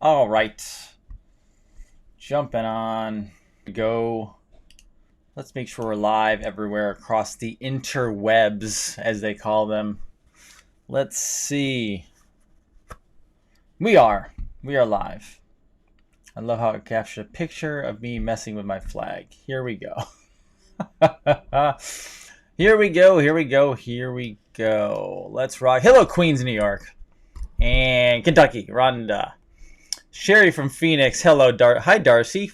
All right. Jumping on. Go. Let's make sure we're live everywhere across the interwebs, as they call them. Let's see. We are live. I love how it captured a picture of me messing with my flag. Here we go. Here we go. Let's rock. Hello, Queens, New York. And Kentucky, Rhonda. Sherry from Phoenix. Hello, hi, Darcy.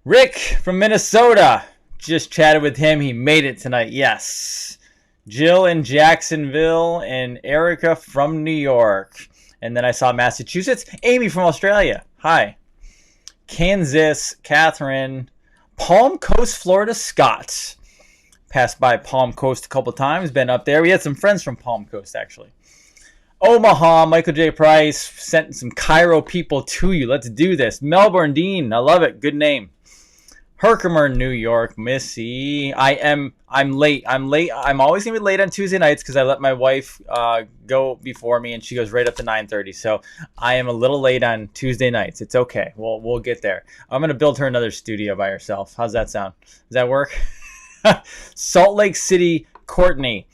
Rick from Minnesota. Just chatted with him. He made it tonight. Yes. Jill in Jacksonville and Erica from New York. And then I saw Massachusetts. Amy from Australia. Hi. Kansas. Catherine. Palm Coast, Florida. Scott. Passed by Palm Coast a couple times. Been up there. We had some friends from Palm Coast, actually. Omaha. Michael J. Price. Sent some Cairo people to you. Let's do this. Melbourne. Dean. I love it. Good name. Herkimer, New York. Missy. I'm late. I'm always going to be late on Tuesday nights because I let my wife go before me, and she goes right up to 9:30. So I am a little late on Tuesday nights. It's okay. We'll get there. I'm going to build her another studio by herself. How's that sound? Does that work? Salt Lake City, Courtney.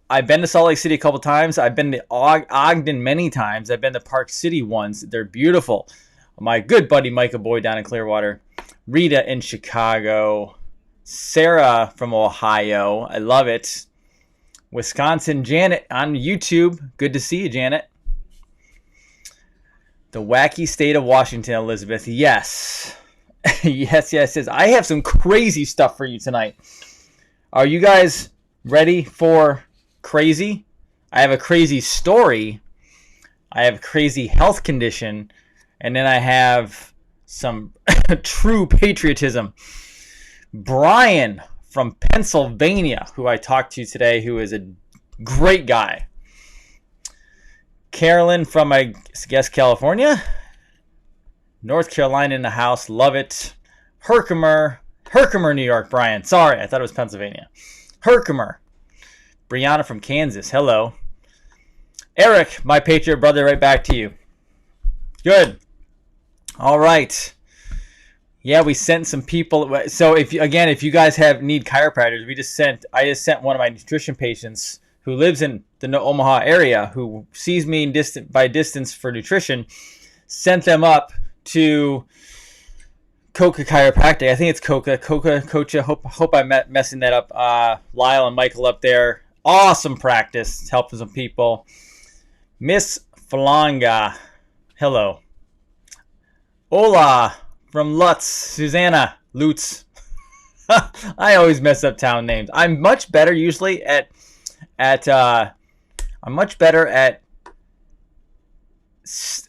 I've been to Salt Lake City a couple times. I've been to Ogden many times. I've been to Park City once. They're beautiful. My good buddy Micah Boyd down in Clearwater. Rita in Chicago. Sarah from Ohio. I love it. Wisconsin. Janet on YouTube. Good to see you, Janet. The wacky state of Washington, Elizabeth. Yes. yes. I have some crazy stuff for you tonight. Are you guys ready for crazy? I have a crazy story. I have a crazy health condition. And then I have some true patriotism. Brian from Pennsylvania, who I talked to today, who is a great guy. Carolyn from, I guess, California. North Carolina in the house. Love it. Herkimer, New York, Brian. Sorry, I thought it was Pennsylvania. Herkimer. Brianna from Kansas. Hello. Eric, my patriot brother, right back to you. Good. All right. Yeah, we sent some people. So if you guys need chiropractors, I just sent one of my nutrition patients who lives in the Omaha area, who sees me by distance for nutrition, sent them up to Coca Chiropractic. I think it's Coca. Hope I'm messing that up. Lyle and Michael up there. Awesome practice. Helping some people. Miss Flanga. Hello. Hola from Lutz. Susanna Lutz. I always mess up town names. I'm much better usually at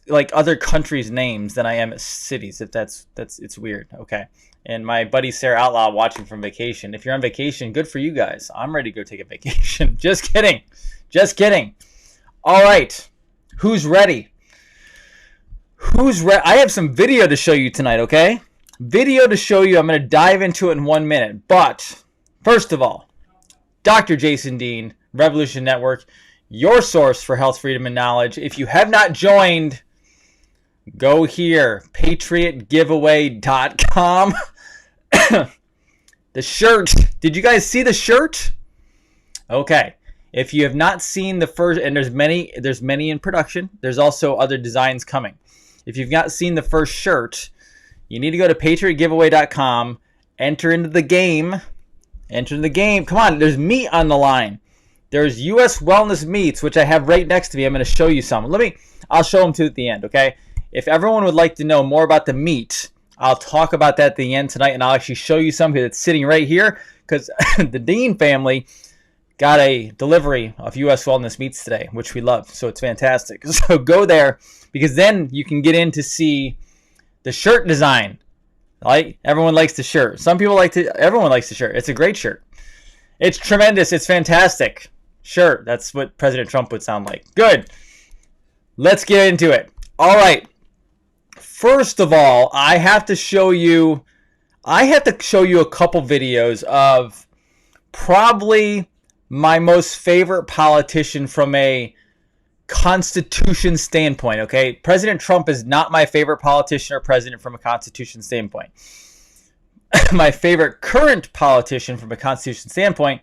like other countries' names than I am at cities. If that's it's weird. Okay. And my buddy Sarah Outlaw watching from vacation. If you're on vacation, good for you guys. I'm ready to go take a vacation. Just kidding. All right. Who's ready? I have some video to show you tonight, okay? Video to show you. I'm going to dive into it in 1 minute. But first of all, Dr. Jason Dean, Revolution Network, your source for health, freedom, and knowledge. If you have not joined, go here, patriotgiveaway.com. The shirt. Did you guys see the shirt? Okay. If you have not seen the first, and there's many in production. There's also other designs coming. If you've not seen the first shirt, you need to go to patriotgiveaway.com, enter into the game. Come on, there's meat on the line. There's U.S. Wellness Meats, which I have right next to me. I'm going to show you some. I'll show them to you at the end, okay? If everyone would like to know more about the meat, I'll talk about that at the end tonight, and I'll actually show you some because it's sitting right here because the Dean family got a delivery of U.S. Wellness Meats today, which we love, so it's fantastic. So go there because then you can get in to see the shirt design. Like everyone likes the shirt. Everyone likes the shirt. It's a great shirt. It's tremendous. It's fantastic. Shirt. That's what President Trump would sound like. Good. Let's get into it. All right. First of all, I have to show you a couple videos of probably my most favorite politician from a Constitution standpoint, okay? President Trump is not my favorite politician or president from a Constitution standpoint. My favorite current politician from a Constitution standpoint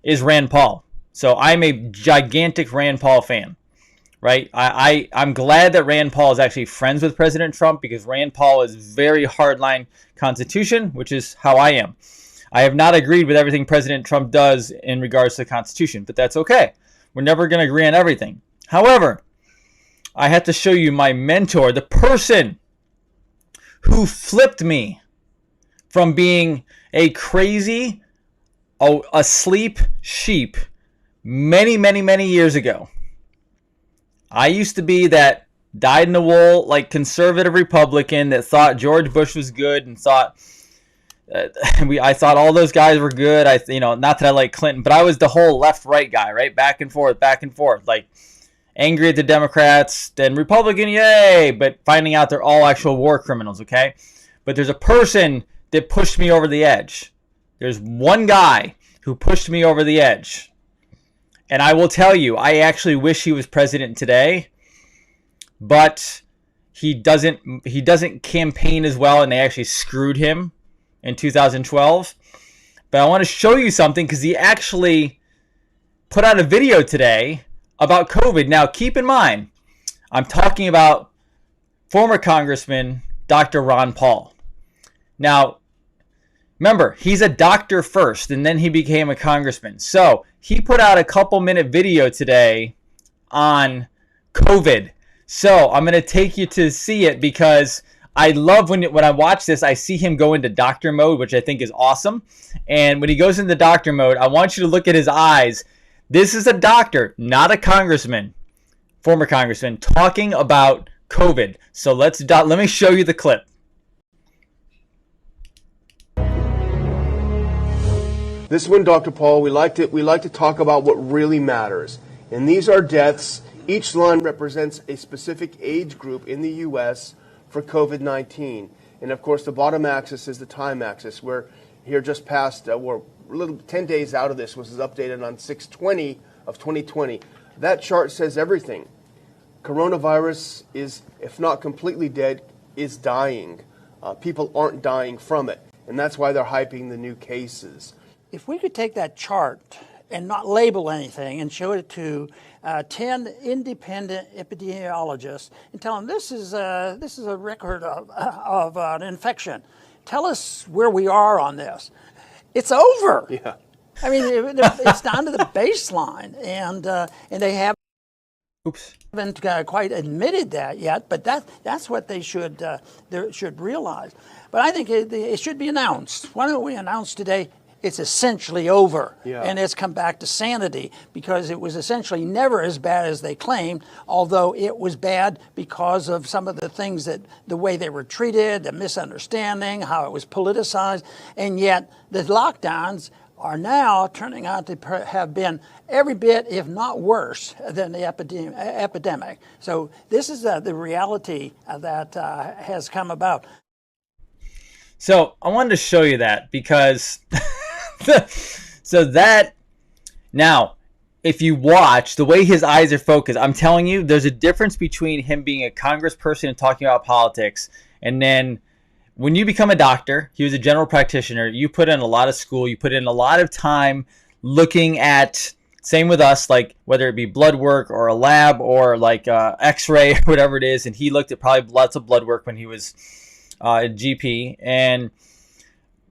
is Rand Paul. So I'm a gigantic Rand Paul fan, right? I'm glad that Rand Paul is actually friends with President Trump, because Rand Paul is very hardline Constitution, which is how I am. I have not agreed with everything President Trump does in regards to the Constitution, but that's okay. We're never going to agree on everything. However, I have to show you my mentor, the person who flipped me from being a crazy, asleep sheep many, many, many years ago. I used to be that dyed-in-the-wool, like, conservative Republican that thought George Bush was good and thought I thought all those guys were good. Not that I like Clinton, but I was the whole left-right guy, right? Back and forth, like angry at the Democrats, then Republican, yay, but finding out they're all actual war criminals, okay? But there's a person that pushed me over the edge. There's one guy who pushed me over the edge. And I will tell you, I actually wish he was president today, but he doesn't campaign as well, and they actually screwed him in 2012. But I want to show you something, because he actually put out a video today about COVID. Now, keep in mind, I'm talking about former Congressman Dr. Ron Paul. Now, remember, he's a doctor first, and then he became a congressman. So he put out a couple-minute video today on COVID. So I'm going to take you to see it, because I love when I watch this, I see him go into doctor mode, which I think is awesome. And when he goes into doctor mode, I want you to look at his eyes. This is a doctor, not a congressman, former congressman, talking about COVID. So let me show you the clip. This one, Dr. Paul, we like to talk about what really matters. And these are deaths. Each line represents a specific age group in the U.S. for COVID-19. And of course, the bottom axis is the time axis. We're here just past, we're 10 days out of this, which is updated on 6/20 of 2020. That chart says everything. Coronavirus is, if not completely dead, is dying. People aren't dying from it. And that's why they're hyping the new cases. If we could take that chart and not label anything and show it to 10 independent epidemiologists and tell them this is a record of an infection, tell us where we are on this. It's over. Yeah. I mean, it's down to the baseline, and they haven't quite admitted that yet. But that's what they should realize. But I think it should be announced. Why don't we announce today? It's essentially over, and it's come back to sanity, because it was essentially never as bad as they claimed, although it was bad because of some of the things the way they were treated, the misunderstanding, how it was politicized, and yet the lockdowns are now turning out to have been every bit, if not worse, than the epidemic. So this is the reality that has come about. So I wanted to show you that, because so that now, if you watch the way his eyes are focused, I'm telling you, there's a difference between him being a congressperson and talking about politics, and then when you become a doctor, he was a general practitioner, you put in a lot of school, you put in a lot of time looking at, same with us, like whether it be blood work or a lab or like x-ray or whatever it is, and he looked at probably lots of blood work when he was a GP, and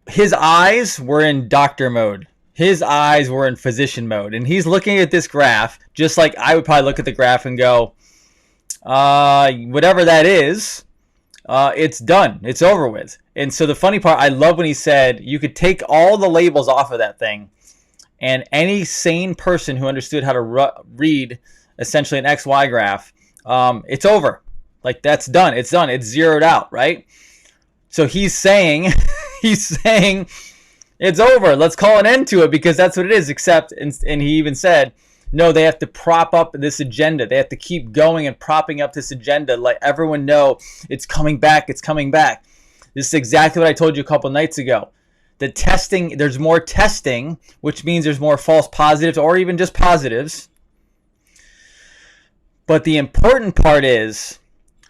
his eyes were in doctor mode. His eyes were in physician mode, and he's looking at this graph just like I would probably look at the graph and go, whatever that is, it's done. It's over with. And so the funny part, I love when he said you could take all the labels off of that thing, and any sane person who understood how to read essentially an XY graph, it's over. Like, that's done. It's done. It's zeroed out, right? So he's saying, it's over. Let's call an end to it, because that's what it is. Except, and he even said, no, they have to prop up this agenda. They have to keep going and propping up this agenda. Let everyone know it's coming back. It's coming back. This is exactly what I told you a couple nights ago. The testing, there's more testing, which means there's more false positives or even just positives. But the important part is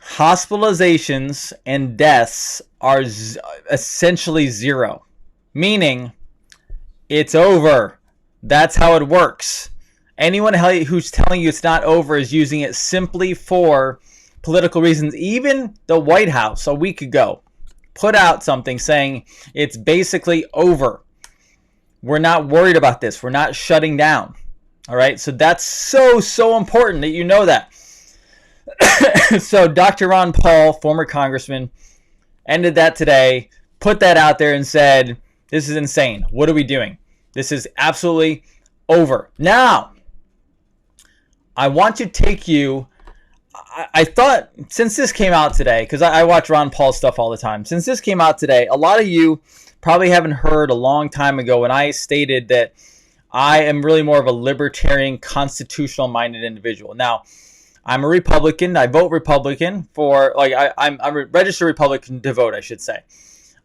hospitalizations and deaths are essentially zero, meaning it's over. That's how it works. Anyone who's telling you it's not over is using it simply for political reasons. Even the White House a week ago put out something saying it's basically over. We're not worried about this. We're not shutting down. All right. So that's so important that you know that. So Dr. Ron Paul, former congressman, ended that today, put that out there and said, this is insane. What are we doing? This is absolutely over. Now, I want to take you, I thought, since this came out today, because I watch Ron Paul stuff all the time. Since this came out today, a lot of you probably haven't heard a long time ago when I stated that I am really more of a libertarian, constitutional-minded individual. Now, I'm a Republican. I vote Republican for, I'm a registered Republican to vote, I should say.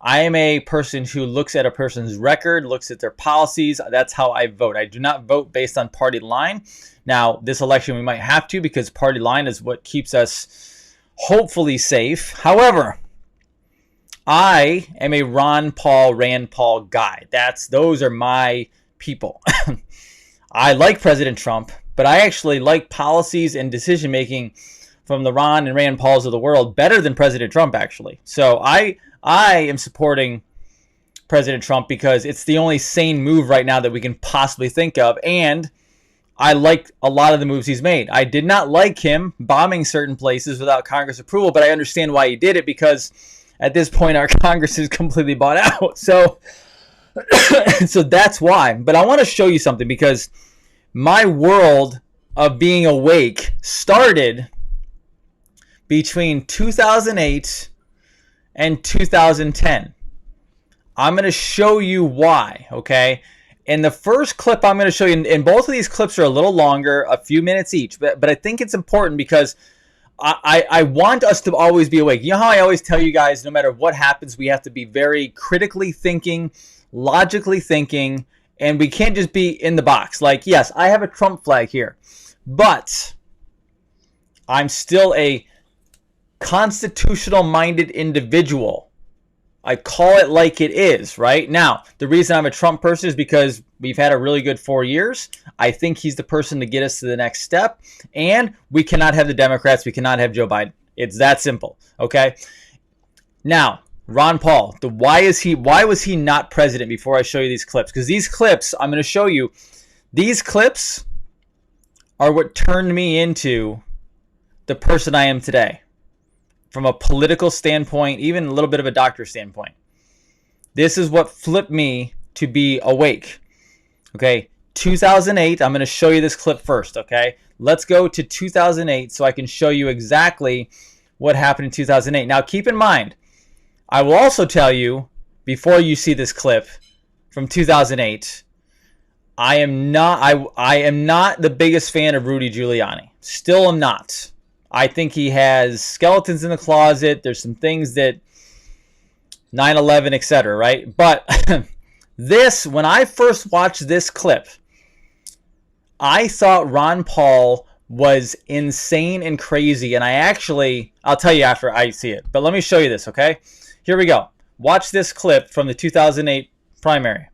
I am a person who looks at a person's record, looks at their policies. That's how I vote. I do not vote based on party line. Now, this election we might have to, because party line is what keeps us hopefully safe. However, I am a Ron Paul, Rand Paul guy. Those are my people. I like President Trump, but I actually like policies and decision making from the Ron and Rand Pauls of the world better than President Trump, actually. So I am supporting President Trump because it's the only sane move right now that we can possibly think of, and I like a lot of the moves he's made. I did not like him bombing certain places without Congress approval, but I understand why he did it, because at this point our Congress is completely bought out. So that's why. But I want to show you something, because my world of being awake started between 2008 and 2010. I'm going to show you why, okay? And the first clip I'm going to show you, and both of these clips are a little longer, a few minutes each, but I think it's important because I want us to always be awake. You know how I always tell you guys, no matter what happens, we have to be very critically thinking, logically thinking, and we can't just be in the box. Like, yes, I have a Trump flag here, but I'm still a constitutional-minded individual. I call it like it is, right? Now, the reason I'm a Trump person is because we've had a really good 4 years. I think he's the person to get us to the next step, and we cannot have the Democrats. We cannot have Joe Biden. It's that simple, okay? Now, Ron Paul, why was he not president before I show you these clips? Because these clips, I'm going to show you, these clips are what turned me into the person I am today. From a political standpoint, even a little bit of a doctor standpoint. This is what flipped me to be awake. Okay, 2008, I'm going to show you this clip first, okay? Let's go to 2008 so I can show you exactly what happened in 2008. Now, keep in mind, I will also tell you, before you see this clip from 2008, I am not the biggest fan of Rudy Giuliani. Still am not. I think he has skeletons in the closet. There's some things that 9/11, etc., right? But when I first watched this clip, I thought Ron Paul was insane and crazy. And I'll tell you after I see it. But let me show you this, okay? Here we go. Watch this clip from the 2008 primary.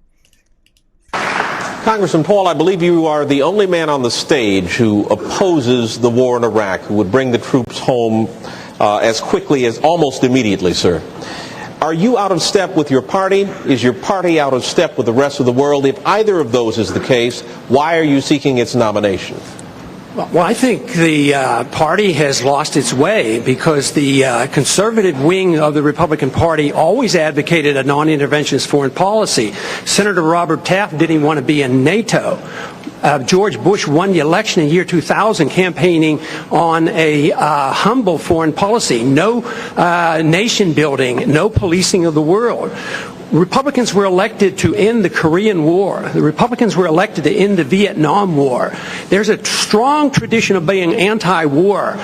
Congressman Paul, I believe you are the only man on the stage who opposes the war in Iraq, who would bring the troops home as quickly as almost immediately, sir. Are you out of step with your party? Is your party out of step with the rest of the world? If either of those is the case, why are you seeking its nomination? Well, I think the party has lost its way because the conservative wing of the Republican Party always advocated a non-interventionist foreign policy. Senator Robert Taft didn't even want to be in NATO. George Bush won the election in year 2000 campaigning on a humble foreign policy, no nation building, no policing of the world. Republicans were elected to end the Korean War. The Republicans were elected to end the Vietnam War. There's a strong tradition of being anti-war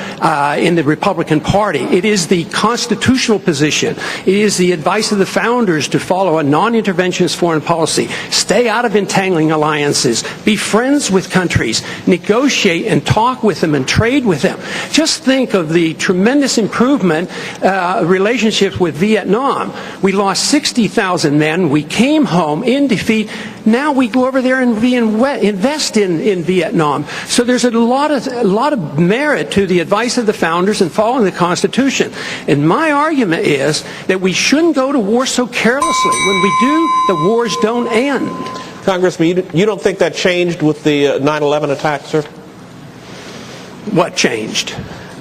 in the Republican Party. It is the constitutional position. It is the advice of the founders to follow a non-interventionist foreign policy. Stay out of entangling alliances. Be friends with countries. Negotiate and talk with them and trade with them. Just think of the tremendous improvement relationships with Vietnam. We lost 60,000 men. We came home in defeat. Now we go over there and invest in Vietnam. So there's a lot of merit to the advice of the founders and following the Constitution. And my argument is that we shouldn't go to war so carelessly. When we do, the wars don't end. Congressman, you don't think that changed with the 9/11 attack, sir? What changed?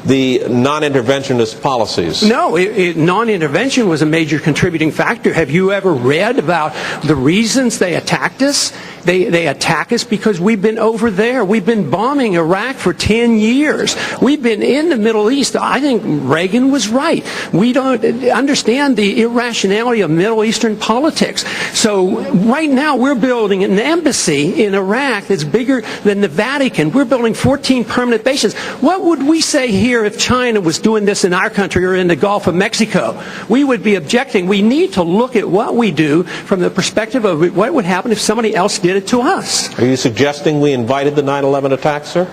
The non-interventionist policies. No, non-intervention was a major contributing factor. Have you ever read about the reasons they attacked us? They attack us because we've been over there. We've been bombing Iraq for 10 years. We've been in the Middle East. I think Reagan was right. We don't understand the irrationality of Middle Eastern politics. So right now we're building an embassy in Iraq that's bigger than the Vatican. We're building 14 permanent bases. What would we say here if China was doing this in our country or in the Gulf of Mexico? We would be objecting. We need to look at what we do from the perspective of what would happen if somebody else did it to us. Are you suggesting we invited the 9/11 attack, sir?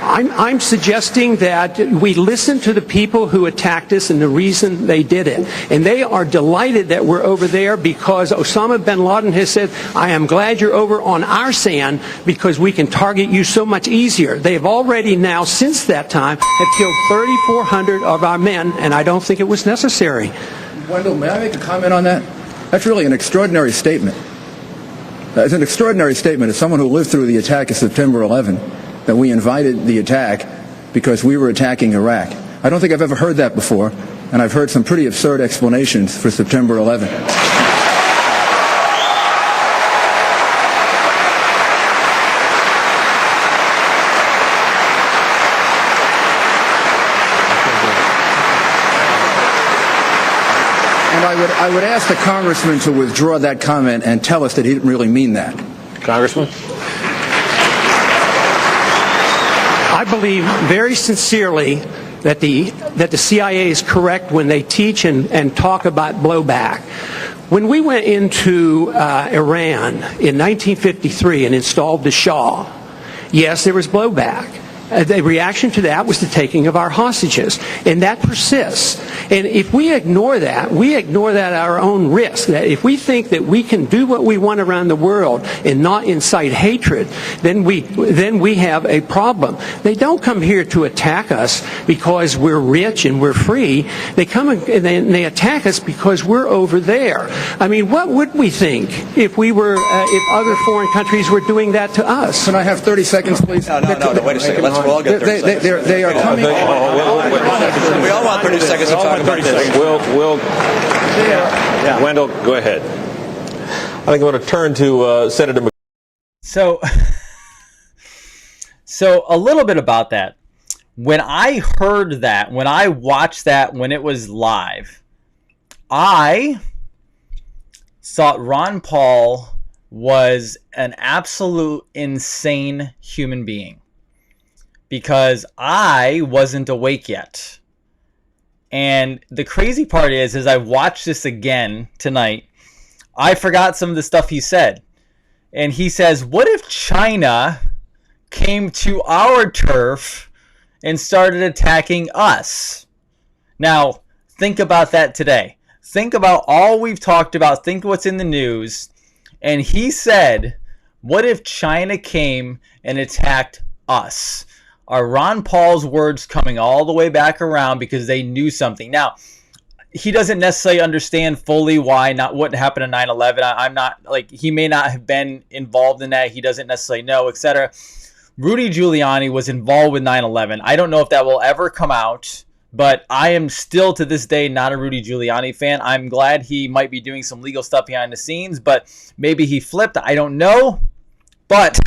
I'm suggesting that we listen to the people who attacked us and the reason they did it. And they are delighted that we're over there because Osama bin Laden has said, I am glad you're over on our sand because we can target you so much easier. They've already now, since that time, have killed 3,400 of our men, and I don't think it was necessary. Wendell, may I make a comment on that? That's really an extraordinary statement. It's an extraordinary statement as someone who lived through the attack of September 11, that we invited the attack because we were attacking Iraq. I don't think I've ever heard that before, and I've heard some pretty absurd explanations for September 11. And I would ask the congressman to withdraw that comment and tell us that he didn't really mean that. Congressman? I believe very sincerely that the CIA is correct when they teach and talk about blowback. When we went into Iran in 1953 and installed the Shah, yes, there was blowback. The reaction to that was the taking of our hostages, and that persists. And if we ignore that at our own risk. That if we think that we can do what we want around the world and not incite hatred, then we have a problem. They don't come here to attack us because we're rich and we're free. They come and they attack us because we're over there. I mean, what would we think if we were if other foreign countries were doing that to us? Can I have 30 seconds, please? No, wait a second. Let's all get 30 seconds. They are coming. We all want 30 seconds to talk about this. Wendell, go ahead. I think I'm going to turn to Senator McCarthy. So a little bit about that. When I heard that, when I watched that, when it was live, I thought Ron Paul was an absolute insane human being because I wasn't awake yet. And the crazy part is, as I watched this again tonight, I forgot some of the stuff he said. And he says, what if China came to our turf and started attacking us? Now, think about that today. Think about all we've talked about. Think what's in the news. And he said, what if China came and attacked us? Are Ron Paul's words coming all the way back around because they knew something? Now, he doesn't necessarily understand fully why, not what happened in 9/11. I'm not, like, he may not have been involved in that. He doesn't necessarily know, etc. Rudy Giuliani was involved with 9/11. I don't know if that will ever come out, but I am still to this day not a Rudy Giuliani fan. I'm glad he might be doing some legal stuff behind the scenes, but maybe he flipped. I don't know. But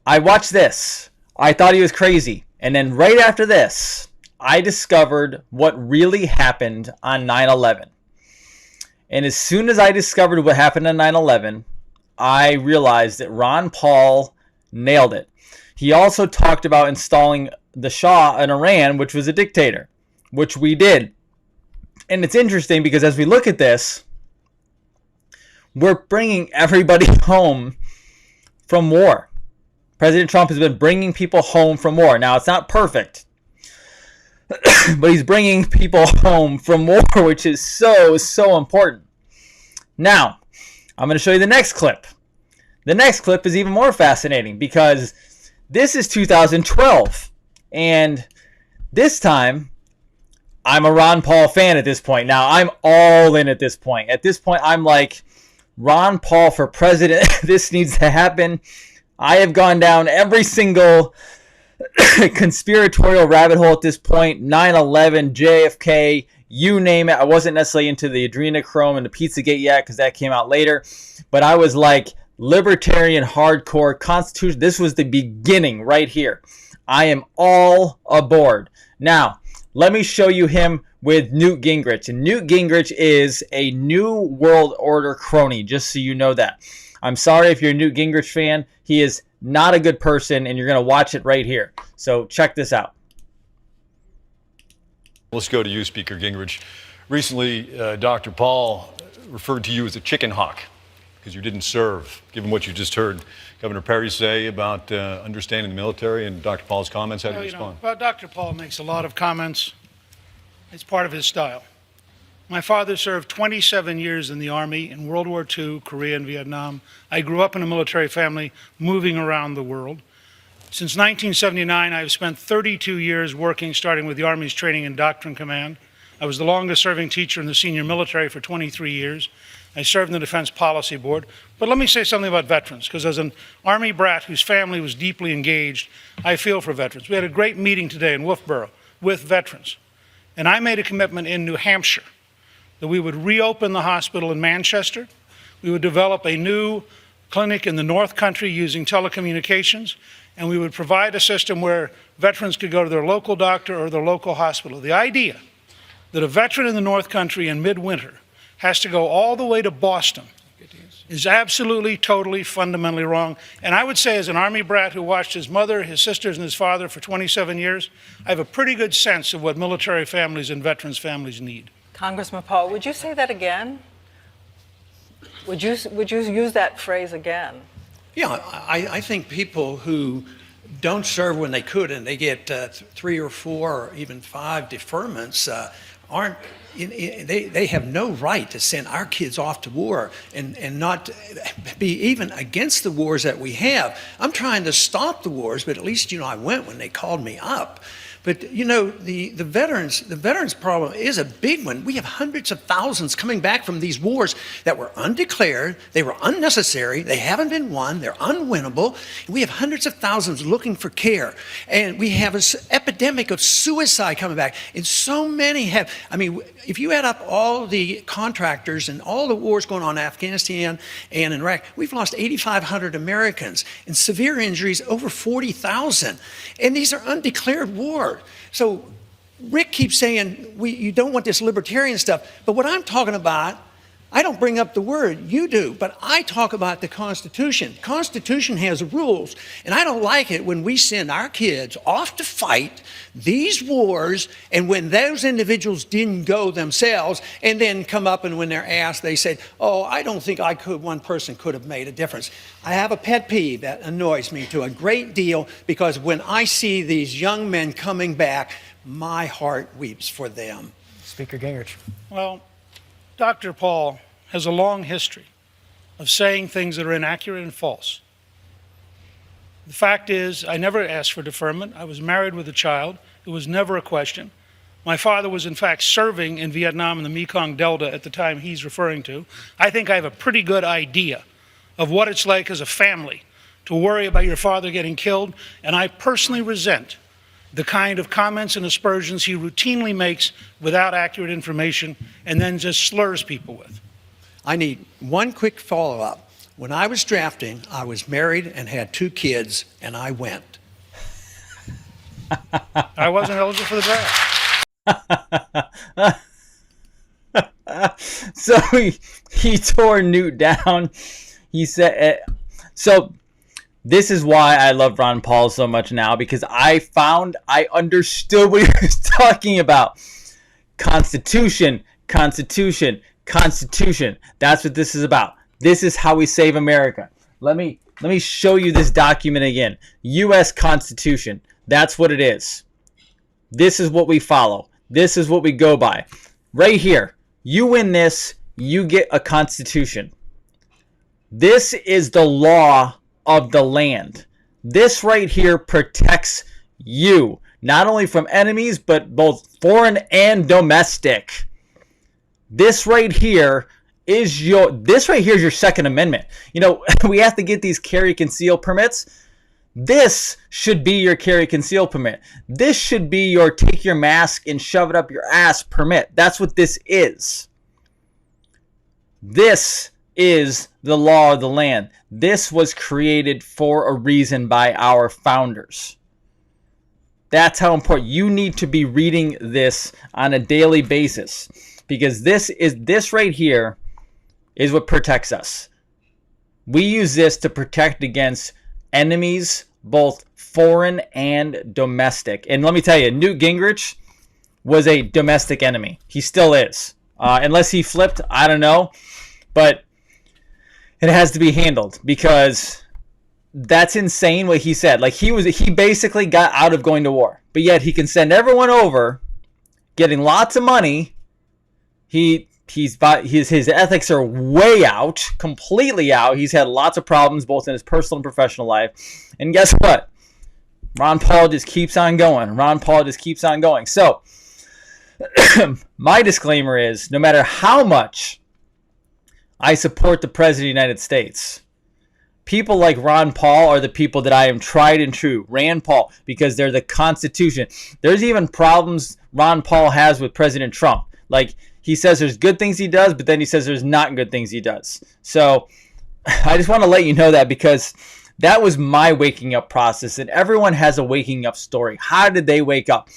I watched this. I thought he was crazy. And then right after this, I discovered what really happened on 9/11. And as soon as I discovered what happened on 9/11, I realized that Ron Paul nailed it. He also talked about installing the Shah in Iran, which was a dictator, which we did. And it's interesting because as we look at this, we're bringing everybody home from war. President Trump has been bringing people home from war. Now, it's not perfect, but he's bringing people home from war, which is so important. Now, I'm going to show you the next clip. The next clip is even more fascinating because this is 2012. And this time, I'm a Ron Paul fan at this point. Now, I'm all in at this point. At this point, I'm like, Ron Paul for president. This needs to happen. I have gone down every single conspiratorial rabbit hole at this point. 9/11, JFK, you name it. I wasn't necessarily into the adrenochrome and the Pizzagate yet because that came out later. But I was like libertarian, hardcore, Constitution. This was the beginning right here. I am all aboard. Now, let me show you him with Newt Gingrich. And Newt Gingrich is a New World Order crony, just so you know that. I'm sorry if you're a Newt Gingrich fan. He is not a good person, and you're going to watch it right here. So check this out. Let's go to you, Speaker Gingrich. Recently, Dr. Paul referred to you as a chicken hawk because you didn't serve. Given what you just heard Governor Perry say about understanding the military and Dr. Paul's comments, how do you respond? Well, Dr. Paul makes a lot of comments. It's part of his style. My father served 27 years in the Army in World War II, Korea, and Vietnam. I grew up in a military family moving around the world. Since 1979, I've spent 32 years working, starting with the Army's Training and Doctrine Command. I was the longest serving teacher in the senior military for 23 years. I served in the Defense Policy Board. But let me say something about veterans, because as an Army brat whose family was deeply engaged, I feel for veterans. We had a great meeting today in Wolfboro with veterans. And I made a commitment in New Hampshire that we would reopen the hospital in Manchester. We would develop a new clinic in the North Country using telecommunications, and we would provide a system where veterans could go to their local doctor or their local hospital. The idea that a veteran in the North Country in midwinter has to go all the way to Boston is absolutely, totally, fundamentally wrong. And I would say, as an Army brat who watched his mother, his sisters, and his father for 27 years, I have a pretty good sense of what military families and veterans families need. Congressman Paul, would you say that again? Would you use that phrase again? Yeah, I think people who don't serve when they could and they get 3 or 4 or even 5 deferments aren't. They have no right to send our kids off to war and not be even against the wars that we have. I'm trying to stop the wars, but at least, I went when they called me up. But, the veterans problem is a big one. We have hundreds of thousands coming back from these wars that were undeclared, they were unnecessary, they haven't been won, they're unwinnable. We have hundreds of thousands looking for care. And we have an epidemic of suicide coming back. And so many have, if you add up all the contractors and all the wars going on in Afghanistan and in Iraq, we've lost 8,500 Americans and severe injuries, over 40,000. And these are undeclared wars. So Rick keeps saying you don't want this libertarian stuff, but what I'm talking about, I don't bring up the word, you do, but I talk about the Constitution. Constitution has rules, and I don't like it when we send our kids off to fight these wars, and when those individuals didn't go themselves, and then come up and when they're asked, they say, oh, I don't think one person could have made a difference. I have a pet peeve that annoys me to a great deal, because when I see these young men coming back, my heart weeps for them. Speaker Gingrich. Well, Dr. Paul has a long history of saying things that are inaccurate and false. The fact is, I never asked for deferment. I was married with a child. It was never a question. My father was, in fact, serving in Vietnam in the Mekong Delta at the time he's referring to. I think I have a pretty good idea of what it's like as a family to worry about your father getting killed, and I personally resent the kind of comments and aspersions he routinely makes without accurate information and then just slurs people with. I need one quick follow-up. When I was drafting, I was married and had 2 kids, and I went. I wasn't eligible for the draft. So he tore Newt down. He said, so this is why I love Ron Paul so much now, because I understood what he was talking about. Constitution, Constitution, Constitution. That's what this is about. This is how we save America. Let me show you this document again. U.S. Constitution. That's what it is. This is what we follow. This is what we go by. Right here. You win this, you get a constitution. This is the law of the land. This right here protects you, not only from enemies, but both foreign and domestic. This right here is your Second Amendment. You know, we have to get these carry conceal permits. This should be your carry conceal permit. This should be your take your mask and shove it up your ass permit. That's what this is. This is the law of the land. This was created for a reason by our founders. That's how important. You need to be reading this on a daily basis, because this right here is what protects us. We use this to protect against enemies, both foreign and domestic. And let me tell you, Newt Gingrich was a domestic enemy. He still is. Unless he flipped, I don't know. But it has to be handled, because that's insane what he said. Like, he basically got out of going to war. But yet he can send everyone over, getting lots of money. His ethics are way out, completely out. He's had lots of problems both in his personal and professional life. And guess what? Ron Paul just keeps on going. Ron Paul just keeps on going. So my disclaimer is, no matter how much I support the President of the United States, people like Ron Paul are the people that I am tried and true. Rand Paul, because they're the Constitution. There's even problems Ron Paul has with President Trump. Like, he says there's good things he does, but then he says there's not good things he does. So I just want to let you know that, because that was my waking up process, and everyone has a waking up story. How did they wake up?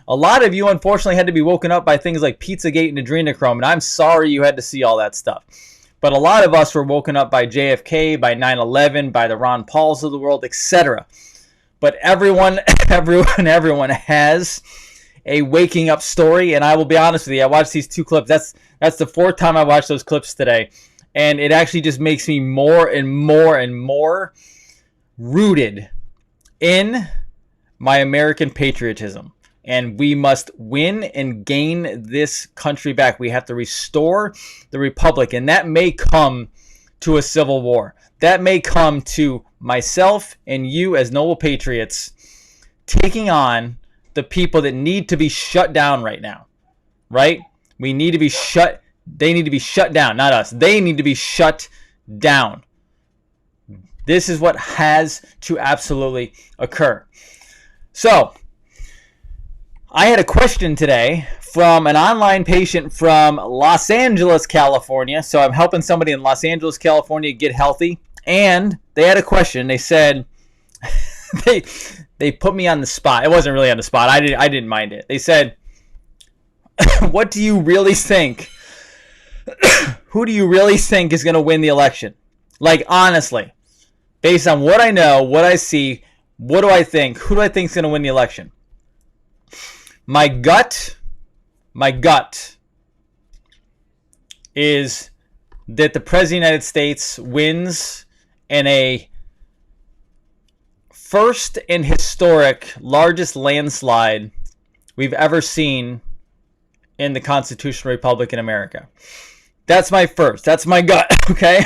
A lot of you, unfortunately, had to be woken up by things like Pizzagate and adrenochrome, and I'm sorry you had to see all that stuff. But a lot of us were woken up by JFK, by 9/11, by the Ron Pauls of the world, etc. But everyone has a waking up story, and I will be honest with you, I watched these two clips. That's the fourth time I watched those clips today, and it actually just makes me more and more and more rooted in my American patriotism. And we must win and gain this country back. We have to restore the republic, and that may come to a civil war. That may come to myself and you as noble patriots taking on the people that need to be shut down right now, right? They need to be shut down, not us. They need to be shut down. This is what has to absolutely occur. So, I had a question today from an online patient from Los Angeles, California. So I'm helping somebody in Los Angeles, California get healthy. And they had a question. They said, they put me on the spot. It wasn't really on the spot. I didn't mind it. They said, what do you really think? Who do you really think is going to win the election? Like, honestly, based on what I know, what I see, what do I think? Who do I think is going to win the election? My gut is that the President of the United States wins in a first and historic largest landslide we've ever seen in the Constitutional Republic in America. That's my first. That's my gut, okay?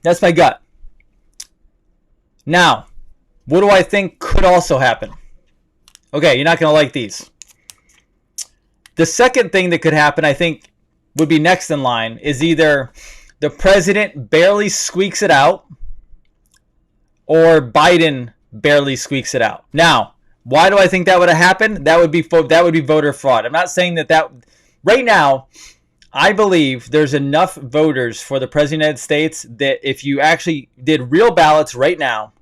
That's my gut. Now, what do I think could also happen? Okay, you're not going to like these. The second thing that could happen, I think, would be next in line, is either the president barely squeaks it out or Biden barely squeaks it out. Now, why do I think that would have happened? That would be voter fraud. I'm not saying that right now, I believe there's enough voters for the President of the United States that if you actually did real ballots right now,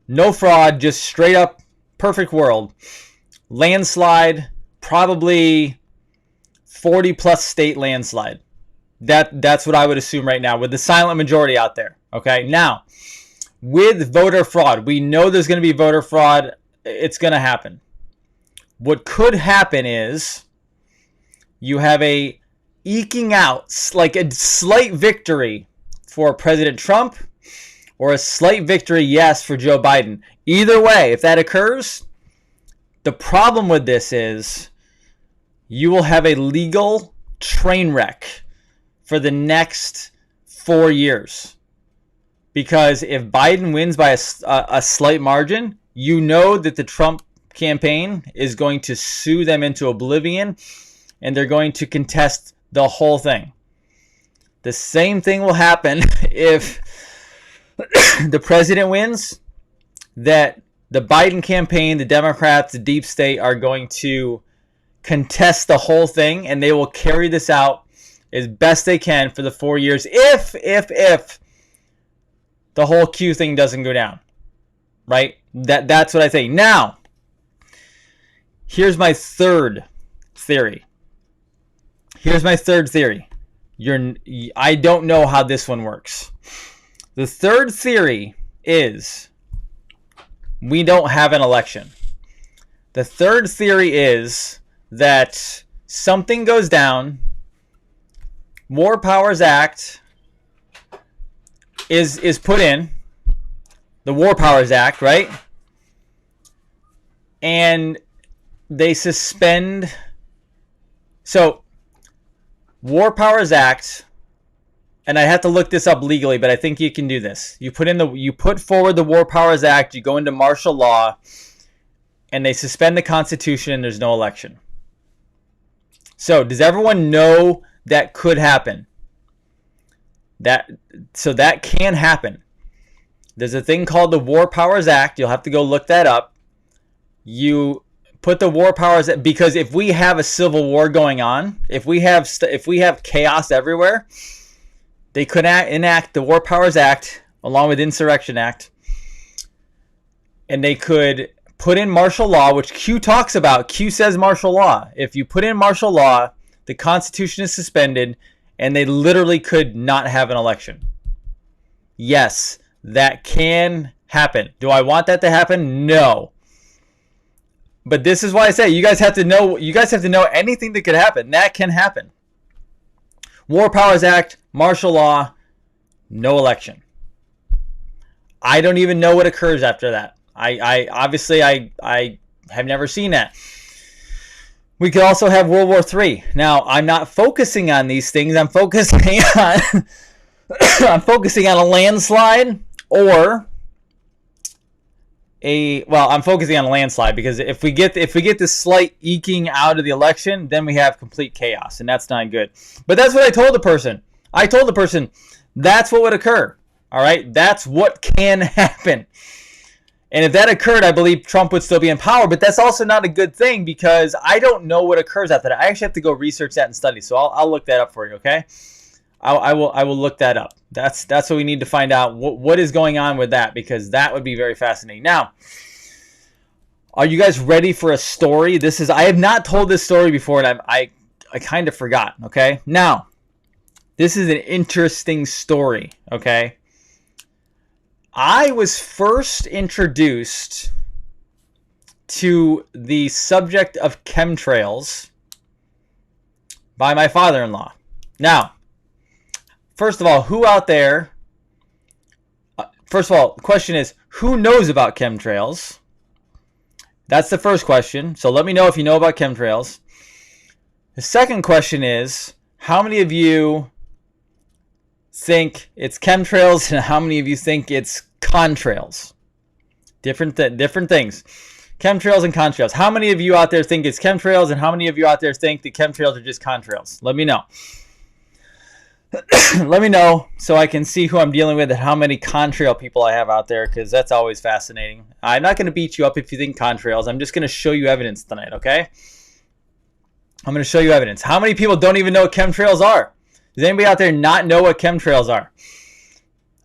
no fraud, just straight up perfect world, landslide, probably 40 plus state landslide. That's what I would assume right now with the silent majority out there. Okay, now with voter fraud, we know there's going to be voter fraud. It's going to happen. What could happen is you have a eking out, like a slight victory for President Trump or a slight victory, yes, for Joe Biden. Either way, if that occurs, the problem with this is you will have a legal train wreck for the next 4 years. Because if Biden wins by a slight margin, you know that the Trump campaign is going to sue them into oblivion, and they're going to contest the whole thing. The same thing will happen if the president wins, that the Biden campaign, the Democrats, the deep state are going to contest the whole thing, and they will carry this out as best they can for the 4 years if the whole Q thing doesn't go down. Right? That's what I think. Now, here's my third theory. I don't know how this one works. The third theory is we don't have an election. The third theory is that something goes down, War Powers Act is put in, the War Powers Act, right? And they suspend. So, War Powers Act, and I have to look this up legally, but I think you can do this. You put forward the War Powers Act, you go into martial law, and they suspend the Constitution, and there's no election. So, does everyone know that could happen? So that can happen. There's a thing called the War Powers Act. You'll have to go look that up. You put the War Powers, because if we have a civil war going on, if we have chaos everywhere, they could enact the War Powers Act along with Insurrection Act, and they could put in martial law, which Q talks about. Q says martial law. If you put in martial law, the Constitution is suspended, and they literally could not have an election. Yes, that can happen. Do I want that to happen? No. But this is why I say you guys have to know anything that could happen. That can happen. War Powers Act, martial law, no election. I don't even know what occurs after that. I obviously have never seen that. We could also have World War III. Now, I'm not focusing on these things. I'm focusing on a landslide or I'm focusing on a landslide, because if we get this slight eking out of the election, then we have complete chaos, and that's not good. But that's what I told the person. I told the person that's what would occur. All right, that's what can happen. And if that occurred, I believe Trump would still be in power. But that's also not a good thing, because I don't know what occurs after that. I actually have to go research that and study. So I'll look that up for you. Okay, I will look that up. That's what we need to find out what is going on with that, because that would be very fascinating. Now, are you guys ready for a story? I have not told this story before, and I kind of forgot. Okay, now this is an interesting story. Okay. I was first introduced to the subject of chemtrails by my father-in-law. Now, first of all, who out there... First of all, the question is, who knows about chemtrails? That's the first question. So let me know if you know about chemtrails. The second question is, how many of you think it's chemtrails, and how many of you think it's contrails? Different things. Chemtrails and contrails. How many of you out there think it's chemtrails, and how many of you out there think the chemtrails are just contrails? Let me know. Let me know so I can see who I'm dealing with and how many contrail people I have out there, because that's always fascinating. I'm not going to beat you up if you think contrails. I'm just going to show you evidence tonight, okay? I'm going to show you evidence. How many people don't even know what chemtrails are? Does anybody out there not know what chemtrails are?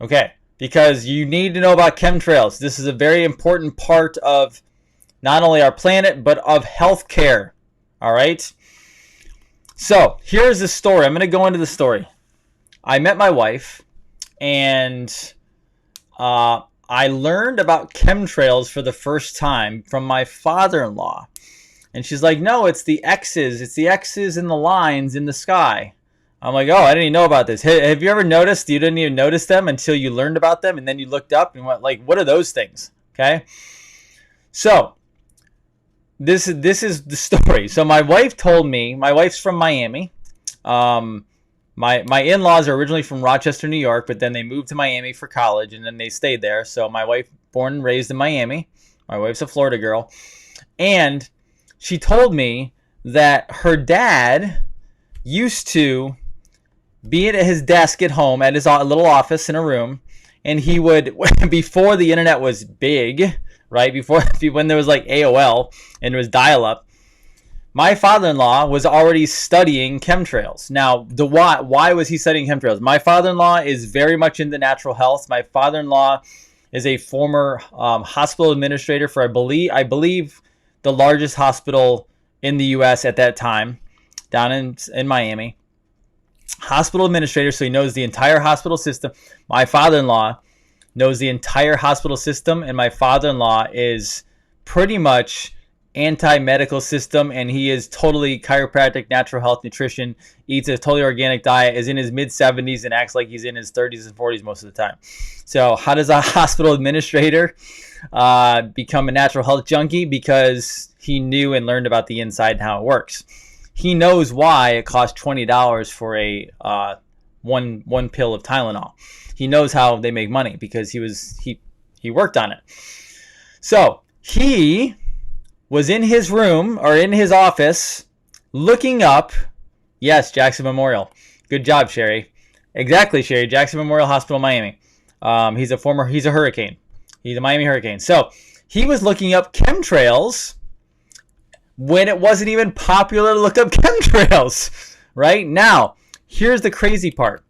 Okay, because you need to know about chemtrails. This is a very important part of not only our planet, but of healthcare. All right? So here's the story. I'm going to go into the story. I met my wife, and I learned about chemtrails for the first time from my father-in-law. And she's like, no, it's the X's. It's the X's in the lines in the sky. I'm like, oh, I didn't even know about this. Have you ever noticed you didn't even notice them until you learned about them, and then you looked up and went, like, what are those things? Okay? So this is the story. So my wife told me, my wife's from Miami. My in-laws are originally from Rochester, New York, but then they moved to Miami for college, and then they stayed there. So my wife, born and raised in Miami. My wife's a Florida girl. And she told me that her dad used to be at his desk at home at his little office in a room, and he would, before the internet was big, right, before when there was like AOL and there was dial-up, my father-in-law was already studying chemtrails. Now, why was he studying chemtrails? My father-in-law is very much into natural health. My father-in-law is a former hospital administrator for, I believe, the largest hospital in the U.S. at that time, down in Miami. Hospital administrator, so he knows the entire hospital system. My father-in-law knows the entire hospital system, and my father-in-law is pretty much anti-medical system, and he is totally chiropractic, natural health, nutrition, eats a totally organic diet, is in his mid-70s, and acts like he's in his 30s and 40s most of the time. So how does a hospital administrator become a natural health junkie? Because he knew and learned about the inside and how it works. He knows why it costs $20 for a one pill of Tylenol. He knows how they make money because he worked on it. So he was in his room or in his office looking up. Yes, Jackson Memorial. Good job, Sherry. Exactly, Sherry. Jackson Memorial Hospital, Miami. He's a Hurricane. He's a Miami Hurricane. So he was looking up chemtrails when it wasn't even popular to look up chemtrails. Right? Now, here's the crazy part.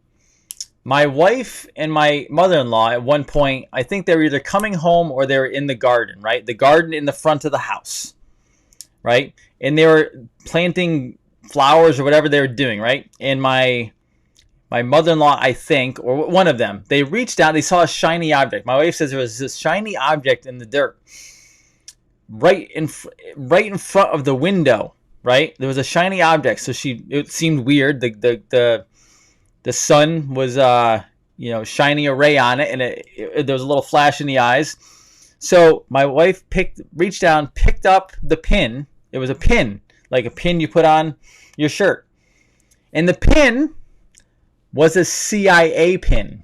My wife and my mother-in-law at one point, I think they were either coming home or they were in the garden, right? The garden in the front of the house, right? And they were planting flowers or whatever they were doing, right? And my mother-in-law, I think, or one of them, they reached out, they saw a shiny object. My wife says there was this shiny object in the dirt right in front of the window, right? There was a shiny object, so it seemed weird. The sun was, shining a ray on it, and there was a little flash in the eyes. So my wife reached down, picked up the pin. It was a pin, like a pin you put on your shirt. And the pin was a CIA pin.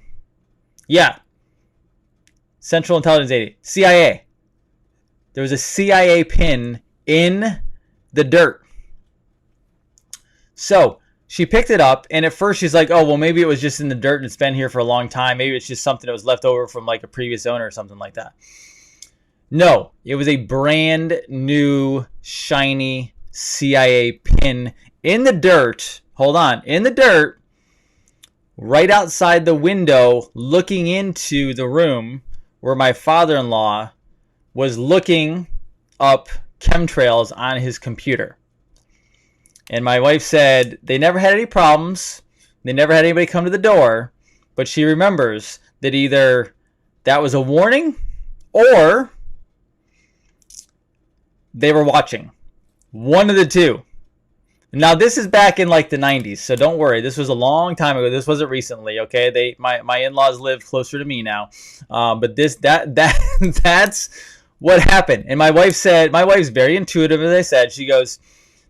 Yeah. Central Intelligence Agency. CIA. There was a CIA pin in the dirt. So she picked it up, and at first she's like, oh, well, maybe it was just in the dirt and it's been here for a long time. Maybe it's just something that was left over from like a previous owner or something like that. No, it was a brand new, shiny CIA pin in the dirt. Hold on. In the dirt, right outside the window, looking into the room where my father-in-law was looking up chemtrails on his computer. And my wife said they never had any problems. They never had anybody come to the door. But she remembers that either that was a warning or they were watching. One of the two. Now, this is back in like the 90s, so don't worry. This was a long time ago. This wasn't recently, okay? My in-laws live closer to me now. But that's what happened. And my wife's very intuitive, as I said. She goes,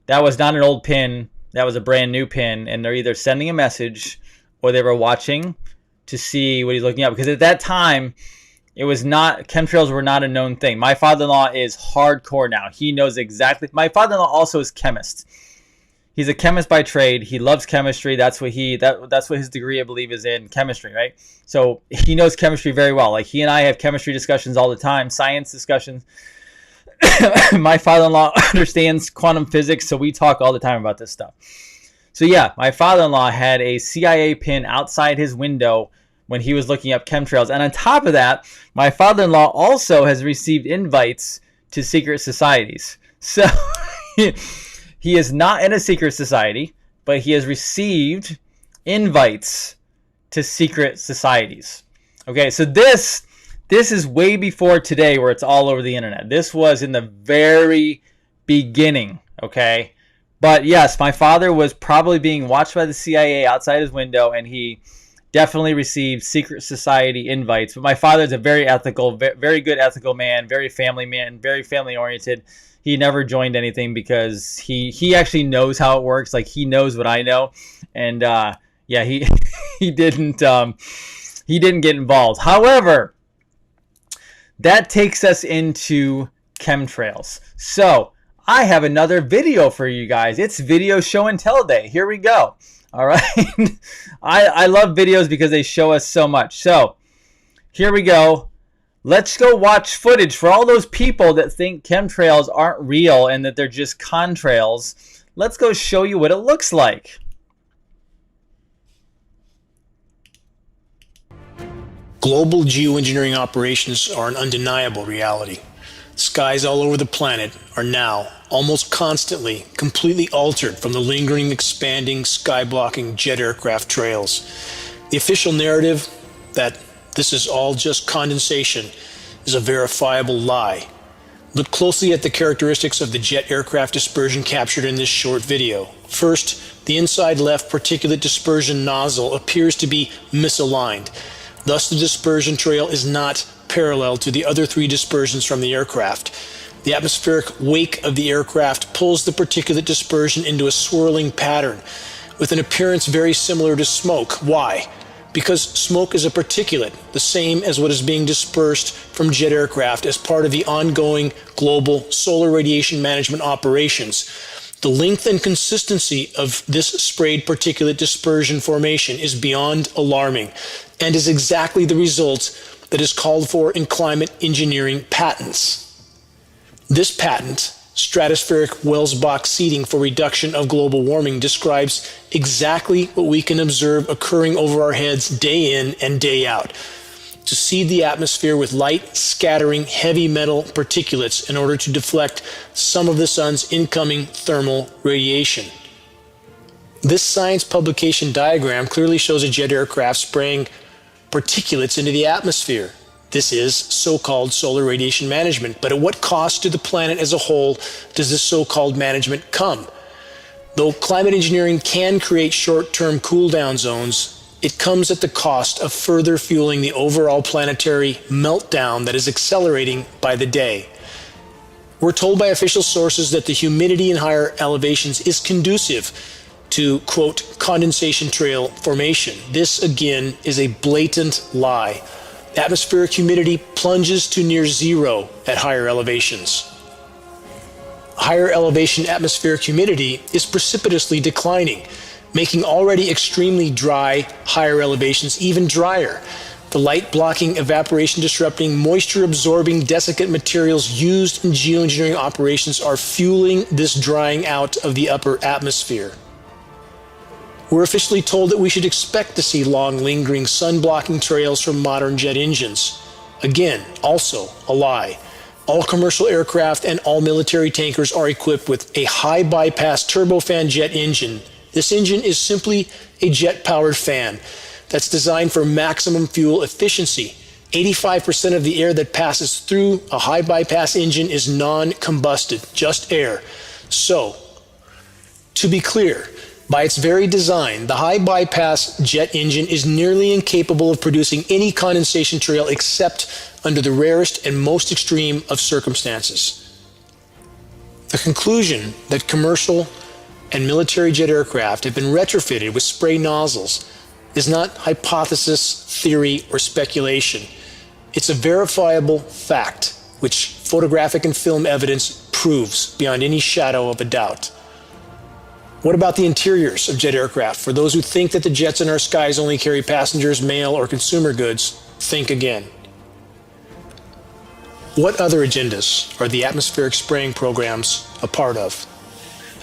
that was not an old pin. That was a brand new pin. And they're either sending a message or they were watching to see what he's looking at. Because at that time, chemtrails were not a known thing. My father-in-law is hardcore now. He knows exactly. My father-in-law also is chemist. He's a chemist by trade. He loves chemistry. That's what his degree, I believe, is in chemistry, right? So he knows chemistry very well. Like, he and I have chemistry discussions all the time, science discussions. My father-in-law understands quantum physics, so we talk all the time about this stuff. So yeah, my father-in-law had a CIA pin outside his window when he was looking up chemtrails. And on top of that, my father-in-law also has received invites to secret societies. So he is not in a secret society. but he has received invites to secret societies. Okay, so this is way before today where it's all over the internet. This was in the very beginning, okay? But yes, my father was probably being watched by the CIA outside his window, and he definitely received secret society invites. But my father is a very ethical, very good ethical man, very family oriented. He never joined anything because he actually knows how it works. Like, he knows what I know, and yeah, he didn't get involved. However, that takes us into chemtrails. So I have another video for you guys. It's Video Show and Tell Day. Here we go. All right. I love videos because they show us so much. So here we go. Let's go watch footage for all those people that think chemtrails aren't real and that they're just contrails. Let's go show you what it looks like. Global geoengineering operations are an undeniable reality. Skies all over the planet are now, almost constantly, completely altered from the lingering, expanding, sky-blocking jet aircraft trails. The official narrative that this is all just condensation is a verifiable lie. Look closely at the characteristics of the jet aircraft dispersion captured in this short video. First, the inside left particulate dispersion nozzle appears to be misaligned. Thus, the dispersion trail is not parallel to the other three dispersions from the aircraft. The atmospheric wake of the aircraft pulls the particulate dispersion into a swirling pattern with an appearance very similar to smoke. Why? Because smoke is a particulate, the same as what is being dispersed from jet aircraft as part of the ongoing global solar radiation management operations. The length and consistency of this sprayed particulate dispersion formation is beyond alarming and is exactly the result that is called for in climate engineering patents. This patent, Stratospheric Welsbach Seeding for Reduction of Global Warming, describes exactly what we can observe occurring over our heads day in and day out. To seed the atmosphere with light scattering heavy metal particulates in order to deflect some of the sun's incoming thermal radiation. This science publication diagram clearly shows a jet aircraft spraying particulates into the atmosphere. This is so-called solar radiation management. But at what cost to the planet as a whole does this so-called management come? Though climate engineering can create short-term cool-down zones, it comes at the cost of further fueling the overall planetary meltdown that is accelerating by the day. We're told by official sources that the humidity in higher elevations is conducive to, quote, condensation trail formation. This, again, is a blatant lie. Atmospheric humidity plunges to near zero at higher elevations. Higher elevation atmospheric humidity is precipitously declining, making already extremely dry higher elevations even drier. The light-blocking, evaporation-disrupting, moisture-absorbing desiccant materials used in geoengineering operations are fueling this drying out of the upper atmosphere. We're officially told that we should expect to see long, lingering, sun-blocking trails from modern jet engines. Again, also a lie. All commercial aircraft and all military tankers are equipped with a high-bypass turbofan jet engine. This engine is simply a jet-powered fan that's designed for maximum fuel efficiency. 85% of the air that passes through a high-bypass engine is non-combusted, just air. So, to be clear, by its very design, the high-bypass jet engine is nearly incapable of producing any condensation trail except under the rarest and most extreme of circumstances. The conclusion that commercial and military jet aircraft have been retrofitted with spray nozzles is not hypothesis, theory, or speculation. It's a verifiable fact, which photographic and film evidence proves beyond any shadow of a doubt. What about the interiors of jet aircraft? For those who think that the jets in our skies only carry passengers, mail, or consumer goods, think again. What other agendas are the atmospheric spraying programs a part of?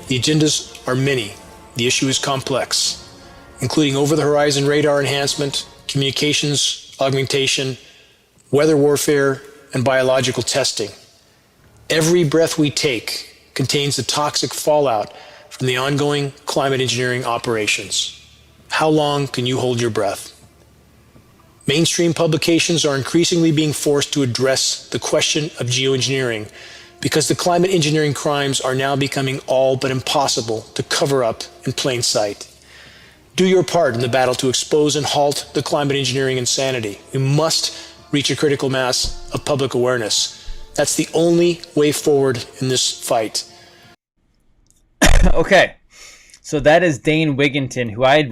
The agendas are many. The issue is complex, including over-the-horizon radar enhancement, communications augmentation, weather warfare, and biological testing. Every breath we take contains the toxic fallout from the ongoing climate engineering operations. How long can you hold your breath? Mainstream publications are increasingly being forced to address the question of geoengineering because the climate engineering crimes are now becoming all but impossible to cover up in plain sight. Do your part in the battle to expose and halt the climate engineering insanity. We must reach a critical mass of public awareness. That's the only way forward in this fight. Okay. So that is Dane Wigginton, who I've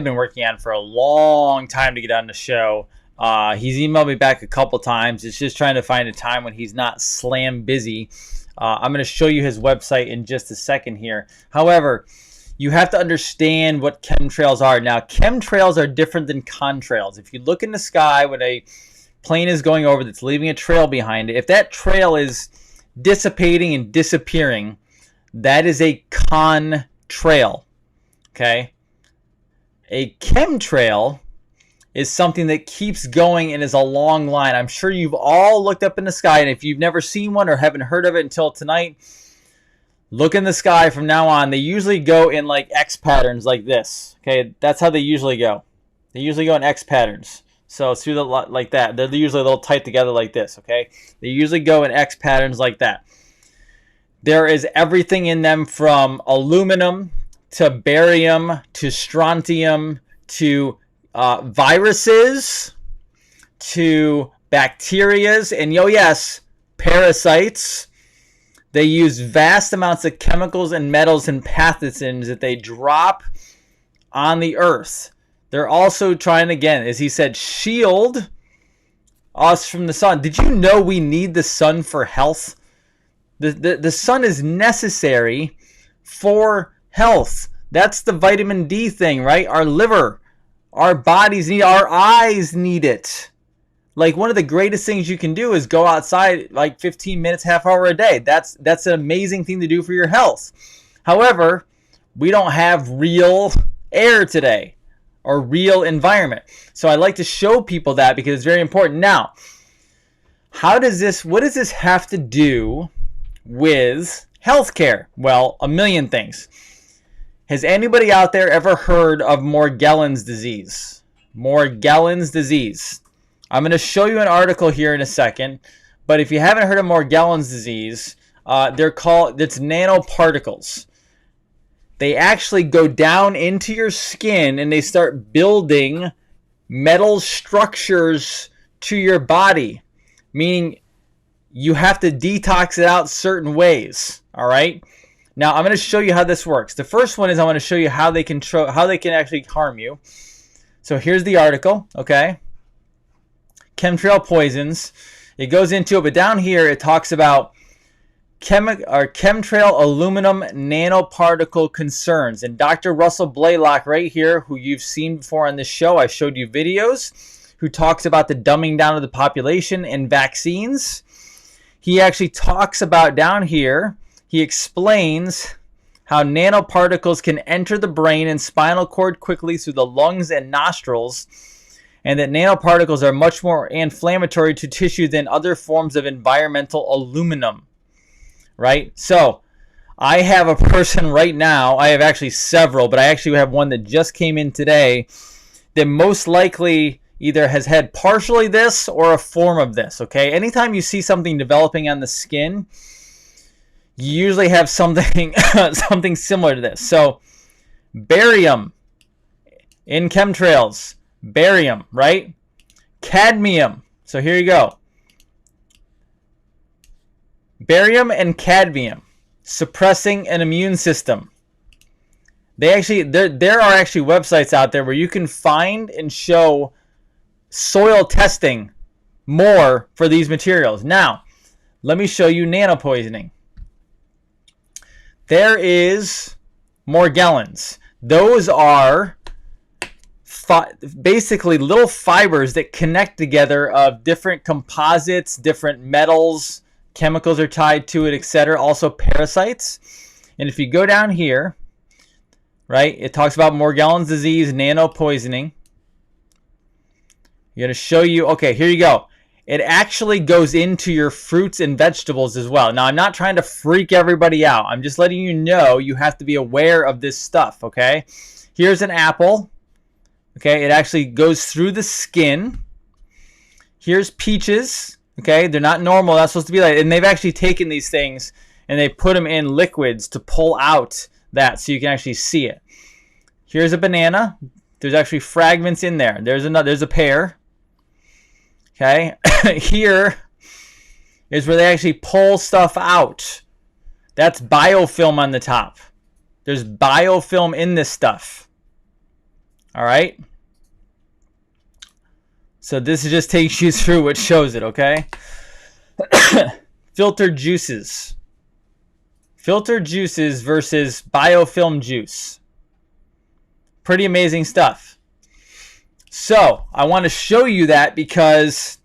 been working on for a long time to get on the show. He's emailed me back a couple times. It's just trying to find a time when he's not slam busy. I'm going to show you his website in just a second here. However, you have to understand what chemtrails are. Now, chemtrails are different than contrails. If you look in the sky when a plane is going over that's leaving a trail behind it, if that trail is dissipating and disappearing, that is a contrail. Okay? A chemtrail is something that keeps going and is a long line. I'm sure you've all looked up in the sky, and if you've never seen one or haven't heard of it until tonight, look in the sky from now on. They usually go in like X patterns like this. Okay, that's how they usually go. They usually go in X patterns. So it's through the like that. They're usually a little tight together like this. Okay, they usually go in X patterns like that. There is everything in them from aluminum to barium to strontium to viruses to bacterias and yes, parasites. They use vast amounts of chemicals and metals and pathogens that they drop on the earth. They're also trying, again, as he said, shield us from the sun. Did you know we need the sun for health? The sun is necessary for health. That's the vitamin D thing, right? Our liver, our bodies need, our eyes need it. Like, one of the greatest things you can do is go outside like 15 minutes, half hour a day. That's an amazing thing to do for your health. However, we don't have real air today or real environment. So I like to show people that because it's very important. Now, what does this have to do with healthcare? Well, a million things. Has anybody out there ever heard of Morgellons disease? Morgellons disease. I'm going to show you an article here in a second, but if you haven't heard of Morgellons disease, it's nanoparticles. They actually go down into your skin and they start building metal structures to your body, meaning you have to detox it out certain ways. All right. Now I'm going to show you how this works. The first one is I want to show you how they can actually harm you. So here's the article. Okay. Chemtrail poisons. It goes into it, but down here it talks about chemtrail aluminum nanoparticle concerns. And Dr. Russell Blaylock right here, who you've seen before on this show, I showed you videos, who talks about the dumbing down of the population and vaccines. He actually talks about down here, he explains how nanoparticles can enter the brain and spinal cord quickly through the lungs and nostrils, and that nanoparticles are much more inflammatory to tissue than other forms of environmental aluminum, right? So I have a person right now, I have actually several, but I actually have one that just came in today that most likely either has had partially this or a form of this, okay? Anytime you see something developing on the skin, you usually have something something similar to this. So barium in chemtrails. Barium, right? Cadmium. So here you go. Barium and cadmium suppressing an immune system. There are actually websites out there where you can find and show soil testing more for these materials. Now, let me show you nano poisoning. There is Morgellons. Those are basically little fibers that connect together of different composites, different metals, chemicals are tied to it, etc. Also parasites. And if you go down here, right, it talks about Morgellons disease, nano poisoning. I'm going to show you, okay, here you go. it actually goes into your fruits and vegetables as well. Now, I'm not trying to freak everybody out. I'm just letting you know you have to be aware of this stuff, okay? Here's an apple. Okay, it actually goes through the skin. Here's peaches. Okay, they're not normal. That's supposed to be like, and they've actually taken these things and they put them in liquids to pull out that so you can actually see it. Here's a banana. There's actually fragments in there. There's a pear. Okay, here is where they actually pull stuff out. That's biofilm on the top. There's biofilm in this stuff. All right. So this just takes you through what shows it, okay? Filtered juices. Filtered juices versus biofilm juice. Pretty amazing stuff. So I want to show you that because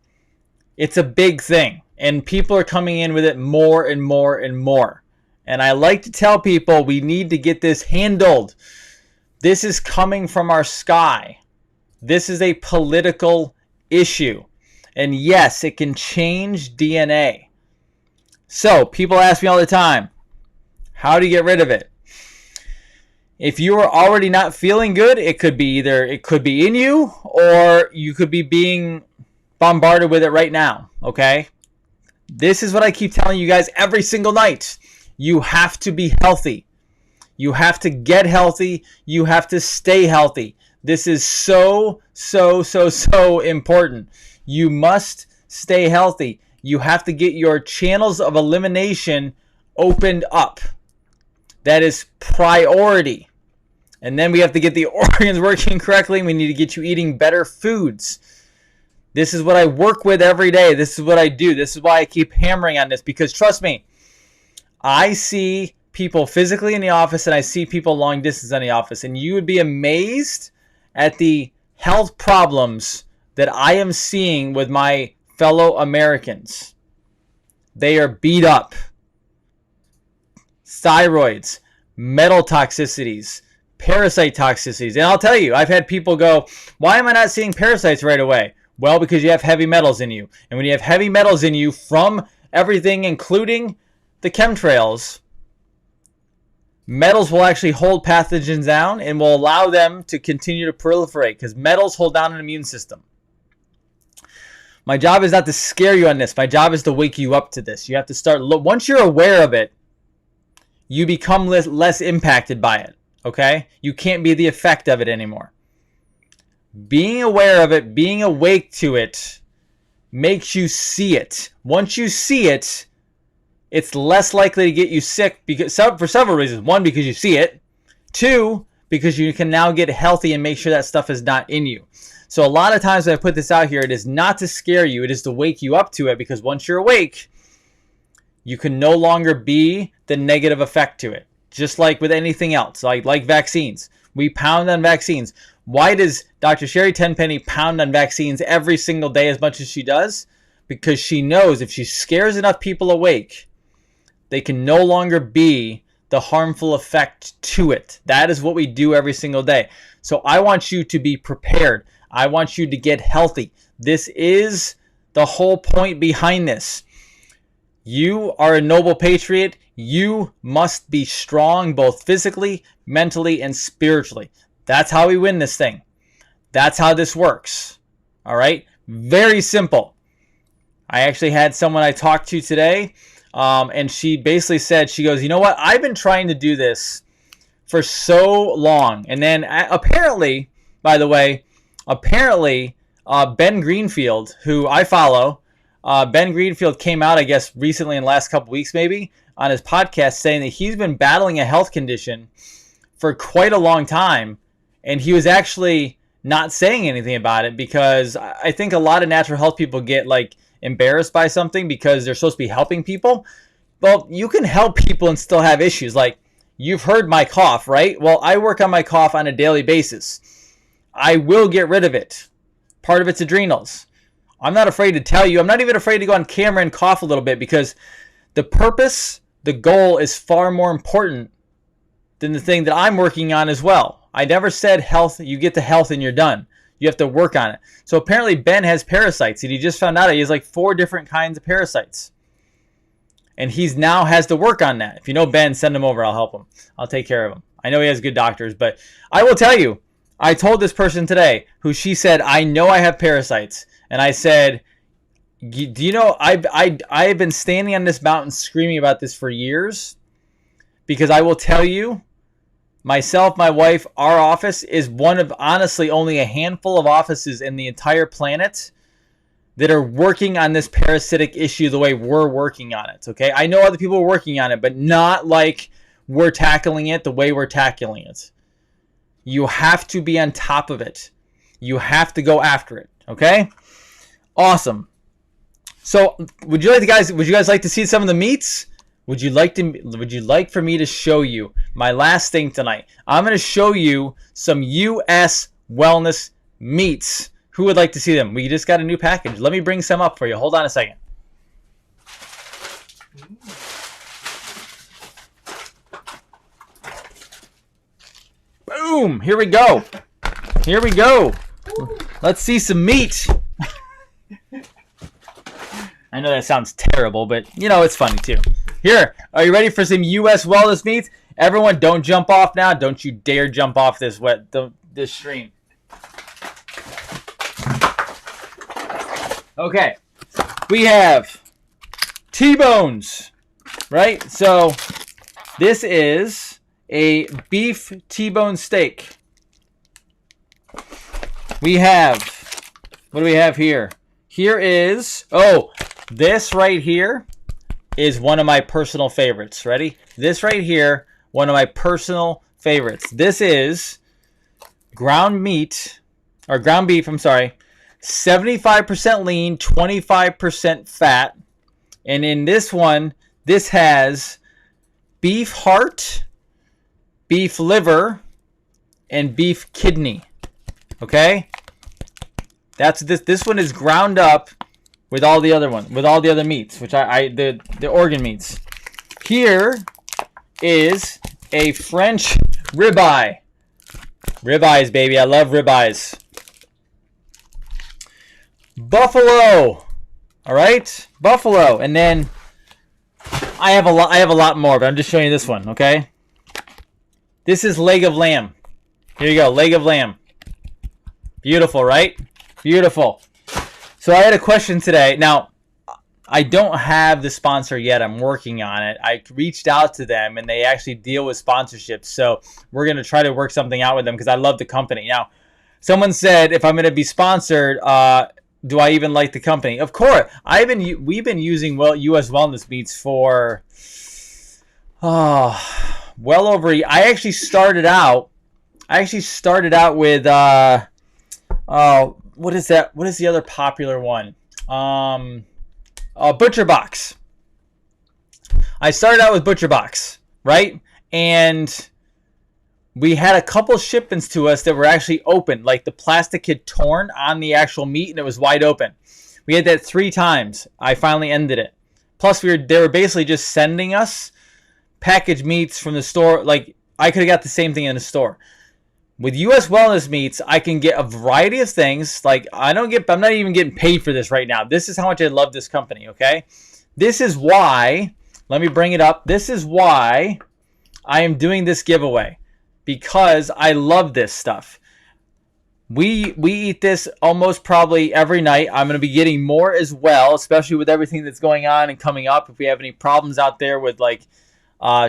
it's a big thing. And people are coming in with it more and more and more. And I like to tell people we need to get this handled. This is coming from our sky. This is a political issue. And yes, it can change DNA. So people ask me all the time, how do you get rid of it? If you are already not feeling good, it could be in you or you could be being bombarded with it right now, okay? This is what I keep telling you guys every single night. You have to be healthy. You have to get healthy. You have to stay healthy. This is so important. You must stay healthy. You have to get your channels of elimination opened up. That is priority. And then we have to get the organs working correctly. We need to get you eating better foods. This is what I work with every day. This is what I do. This is why I keep hammering on this, because trust me, I see people physically in the office and I see people long distance in the office, and you would be amazed at the health problems that I am seeing with my fellow Americans. They are beat up. Thyroids, metal toxicities, parasite toxicities. And I'll tell you, I've had people go, why am I not seeing parasites right away? Well, because you have heavy metals in you. And when you have heavy metals in you from everything, including the chemtrails, metals will actually hold pathogens down and will allow them to continue to proliferate because metals hold down an immune system. My job is not to scare you on this. My job is to wake you up to this. You have to start, once you're aware of it, you become less impacted by it, okay? You can't be the effect of it anymore. Being aware of it, being awake to it, makes you see it. Once you see it, it's less likely to get you sick for several reasons. One, because you see it. Two, because you can now get healthy and make sure that stuff is not in you. So a lot of times when I put this out here, it is not to scare you. It is to wake you up to it, because once you're awake, you can no longer be the negative effect to it. Just like with anything else, like vaccines. We pound on vaccines. Why does Dr. Sherry Tenpenny pound on vaccines every single day as much as she does? Because she knows if she scares enough people awake, they can no longer be the harmful effect to it. That is what we do every single day. So I want you to be prepared. I want you to get healthy. This is the whole point behind this. You are a noble patriot. You must be strong both physically, mentally, and spiritually. That's how we win this thing. That's how this works. All right? Very simple. I actually had someone I talked to today, and she basically said, she goes, you know what? I've been trying to do this for so long. And then apparently, by the way, Ben Greenfield, who I follow, Ben Greenfield came out, I guess, recently in the last couple weeks maybe, on his podcast saying that he's been battling a health condition for quite a long time. And he was actually not saying anything about it because I think a lot of natural health people get like embarrassed by something because they're supposed to be helping people. Well, you can help people and still have issues. Like, you've heard my cough, right? Well, I work on my cough on a daily basis. I will get rid of it. Part of it's adrenals. I'm not afraid to tell you. I'm not even afraid to go on camera and cough a little bit because the purpose, the goal is far more important than the thing that I'm working on as well. I never said health, you get to health and you're done. You have to work on it. So apparently Ben has parasites, and he just found out he has like 4 different kinds of parasites. And he's now has to work on that. If you know Ben, send him over. I'll help him. I'll take care of him. I know he has good doctors, but I will tell you, I told this person today who she said, I know I have parasites. And I said, do you know, I've been standing on this mountain screaming about this for years, because I will tell you, myself, my wife, our office is one of honestly only a handful of offices in the entire planet that are working on this parasitic issue the way we're working on it, okay? I know other people are working on it, but not like we're tackling it the way we're tackling it. You have to be on top of it. You have to go after it, okay? Awesome. So, would you guys like to see some of the meats? Would you like for me to show you my last thing tonight? I'm going to show you some US wellness meats. Who would like to see them? We just got a new package. Let me bring some up for you. Hold on a second. Boom! Here we go. Here we go. Let's see some meat. I know that sounds terrible, but you know it's funny too. Here, are you ready for some US wellness meats? Everyone, don't jump off now. Don't you dare jump off this stream. Okay, we have T-bones, right? So this is a beef T-bone steak. We have, what do we have here? Here is, this right here is one of my personal favorites. Ready? This right here, one of my personal favorites. This is ground beef, I'm sorry. 75% lean, 25% fat. And in this one, this has beef heart, beef liver, and beef kidney. Okay? That's this one is ground up with all the other meats, which the organ meats. Here is a French ribeye. Ribeyes, baby. I love ribeyes. Buffalo. All right, buffalo, and then I have a lot more, but I'm just showing you this one. Okay, this is leg of lamb. Here you go, leg of lamb. Beautiful, right? Beautiful. So I had a question today. Now, I don't have the sponsor yet. I'm working on it. I reached out to them, and they actually deal with sponsorships. So we're gonna try to work something out with them because I love the company. Now, someone said if I'm gonna be sponsored, do I even like the company? Of course. We've been using US Wellness Meats for well over. I actually started out with what is that? What is the other popular one? Butcher Box. I started out with Butcher Box, right? And we had a couple shipments to us that were actually open, like the plastic had torn on the actual meat and it was wide open. We had that 3 times. I finally ended it. Plus, they were basically just sending us packaged meats from the store. Like, I could have got the same thing in the store. With US Wellness Meats, I can get a variety of things. Like, I'm not even getting paid for this right now. This is how much I love this company, okay? This is why, let me bring it up. This is why I am doing this giveaway. Because I love this stuff. We eat this almost probably every night. I'm going to be getting more as well, especially with everything that's going on and coming up. If we have any problems out there with like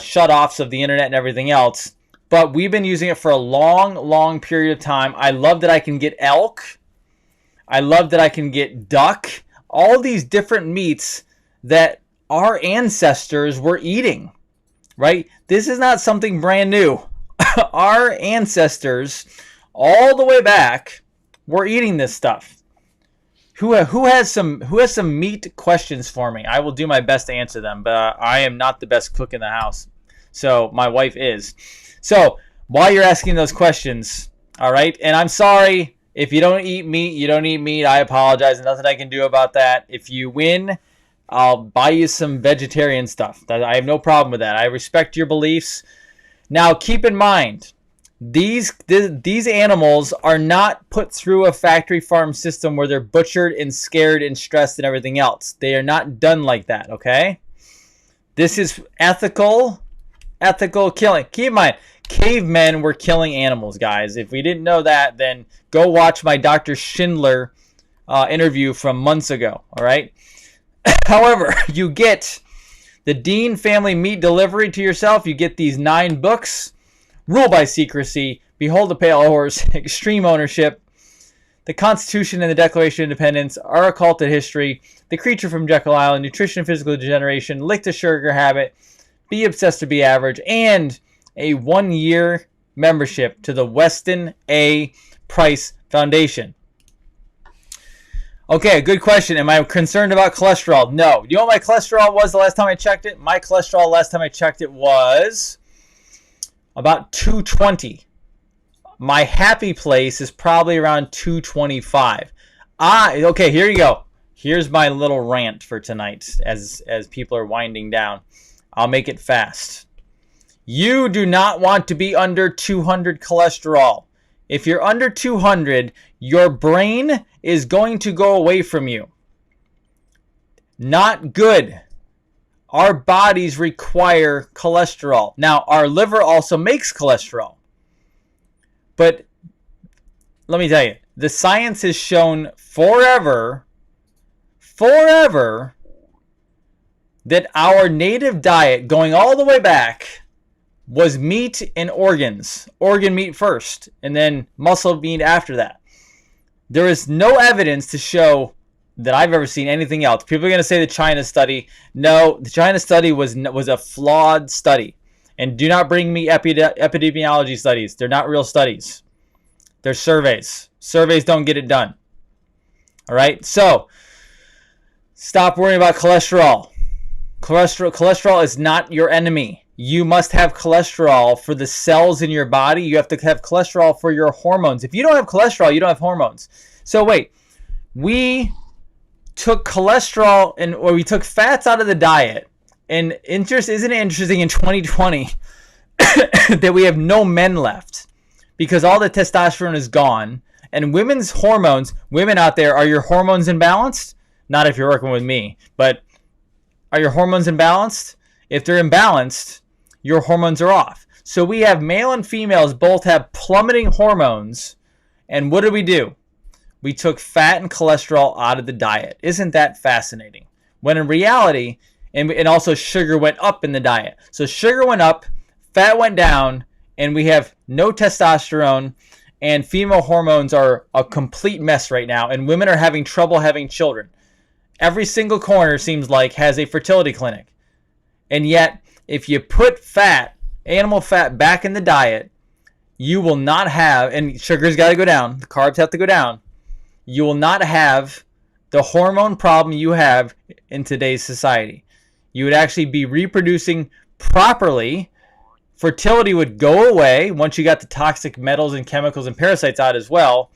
shut-offs of the internet and everything else. But we've been using it for a long, long period of time. I love that I can get elk. I love that I can get duck. All these different meats that our ancestors were eating, right? This is not something brand new. Our ancestors, all the way back, were eating this stuff. Who has some meat questions for me? I will do my best to answer them, but I am not the best cook in the house. So my wife is. So while you're asking those questions, all right, and I'm sorry if you don't eat meat, you don't eat meat. I apologize. There's nothing I can do about that. If you win, I'll buy you some vegetarian stuff. I have no problem with that. I respect your beliefs. Now, keep in mind, These animals are not put through a factory farm system where they're butchered and scared and stressed and everything else. They are not done like that, okay? This is ethical killing. Keep in mind, cavemen were killing animals, guys. If we didn't know that, then go watch my Dr. Schindler interview from months ago, all right? However, you get the Dean family meat delivery to yourself. You get these 9 books. Rule by secrecy, Behold the Pale Horse, Extreme Ownership, The Constitution and the Declaration of Independence, Our Occulted History, The Creature from Jekyll Island, Nutrition and Physical Degeneration, Lick the Sugar Habit, Be Obsessed to Be Average, and a 1-year membership to the Weston A. Price Foundation. Okay, good question. Am I concerned about cholesterol? No. You know what my cholesterol was the last time I checked it? My cholesterol last time I checked it was about 220. My happy place is probably around 225. Okay, here you go. Here's my little rant for tonight as people are winding down. I'll make it fast. You do not want to be under 200 cholesterol. If you're under 200, your brain is going to go away from you. Not good. Our bodies require cholesterol. Now, our liver also makes cholesterol. But let me tell you, the science has shown forever, that our native diet, going all the way back, was meat and organs. Organ meat first, and then muscle meat after that. There is no evidence to show that I've ever seen anything else. People are going to say the China study. No, the China study was a flawed study. And do not bring me epidemiology studies. They're not real studies. They're surveys. Surveys don't get it done. All right? So, stop worrying about cholesterol. Cholesterol is not your enemy. You must have cholesterol for the cells in your body. You have to have cholesterol for your hormones. If you don't have cholesterol, you don't have hormones. So, wait. We took cholesterol or we took fats out of the diet. And isn't it interesting in 2020 that we have no men left because all the testosterone is gone and women's hormones, women out there, are your hormones imbalanced? Not if you're working with me, but are your hormones imbalanced? If they're imbalanced, your hormones are off. So we have male and females both have plummeting hormones. And what did we do? We took fat and cholesterol out of the diet. Isn't that fascinating? When in reality, and also sugar went up in the diet. So sugar went up, fat went down, and we have no testosterone, and female hormones are a complete mess right now, and women are having trouble having children. Every single corner seems like has a fertility clinic. And yet, if you put fat, animal fat, back in the diet, you will not have, and sugar's got to go down, the carbs have to go down, you will not have the hormone problem you have in today's society. You would actually be reproducing properly. Fertility would go away once you got the toxic metals and chemicals and parasites out as well.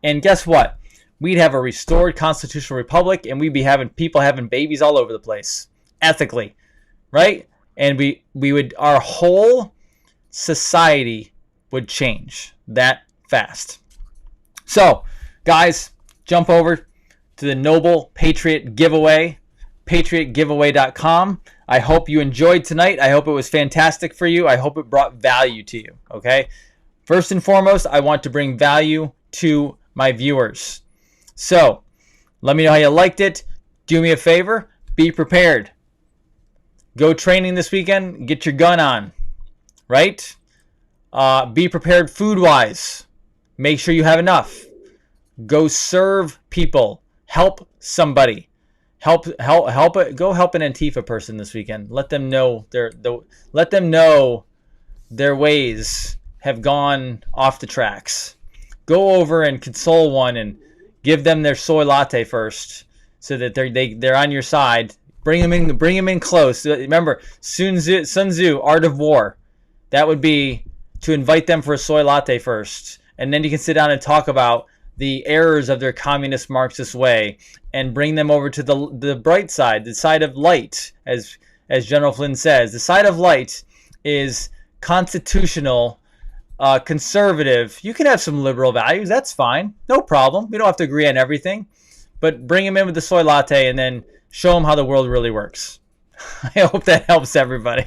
And guess what? We'd have a restored constitutional republic, and we'd be having people having babies all over the place, ethically, right? And we would, our whole society would change that fast. So, guys, jump over to the Noble Patriot Giveaway, patriotgiveaway.com. I hope you enjoyed tonight. I hope it was fantastic for you. I hope it brought value to you, okay? First and foremost, I want to bring value to my viewers. So, let me know how you liked it. Do me a favor, be prepared. Go training this weekend, get your gun on, right? Be prepared food-wise. Make sure you have enough. Go serve people. Help somebody. Go help an Antifa person this weekend. Let them know their ways have gone off the tracks. Go over and console one and give them their soy latte first, so that they're on your side. Bring them in close. Remember, Sun Tzu, Art of War. That would be to invite them for a soy latte first, and then you can sit down and talk about the errors of their communist Marxist way, and bring them over to the bright side, the side of light, as General Flynn says. The side of light is constitutional conservative. You can have some liberal values. That's fine. No problem. We don't have to agree on everything. But bring them in with the soy latte and then show them how the world really works. I hope that helps everybody.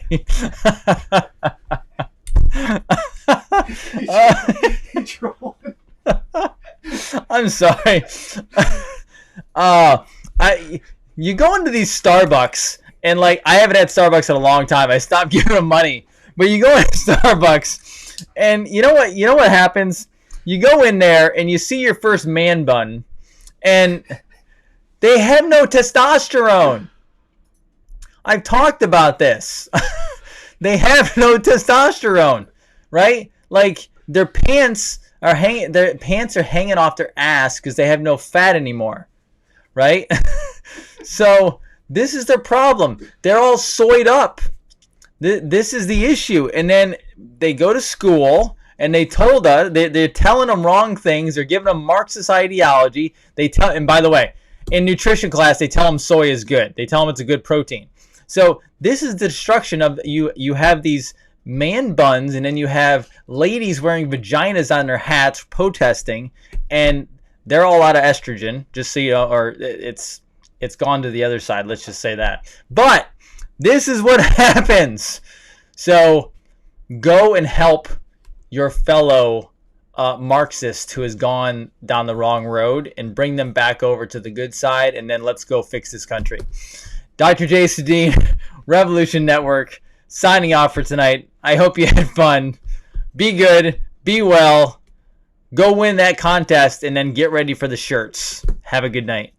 I'm sorry. You go into these Starbucks, and like I haven't had Starbucks in a long time. I stopped giving them money. But you go into Starbucks, and you know what? You know what happens? You go in there and you see your first man bun, and they have no testosterone. I've talked about this. They have no testosterone, right? Like their pants are hanging off their ass because they have no fat anymore, right? So this is their problem. They're all soyed up. This is the issue. And then they go to school and they told us they're telling them wrong things. They're giving them Marxist ideology. And by the way, in nutrition class, they tell them soy is good. They tell them it's a good protein. So this is the destruction of you. You have these man buns, and then you have ladies wearing vaginas on their hats protesting, and they're all out of estrogen. Just so you know, or it's gone to the other side. Let's just say that. But this is what happens. So go and help your fellow Marxist who has gone down the wrong road and bring them back over to the good side, and then let's go fix this country. Dr. J. Sedin, Revolution Network, signing off for tonight. I hope you had fun. Be good. Be well. Go win that contest and then get ready for the shirts. Have a good night.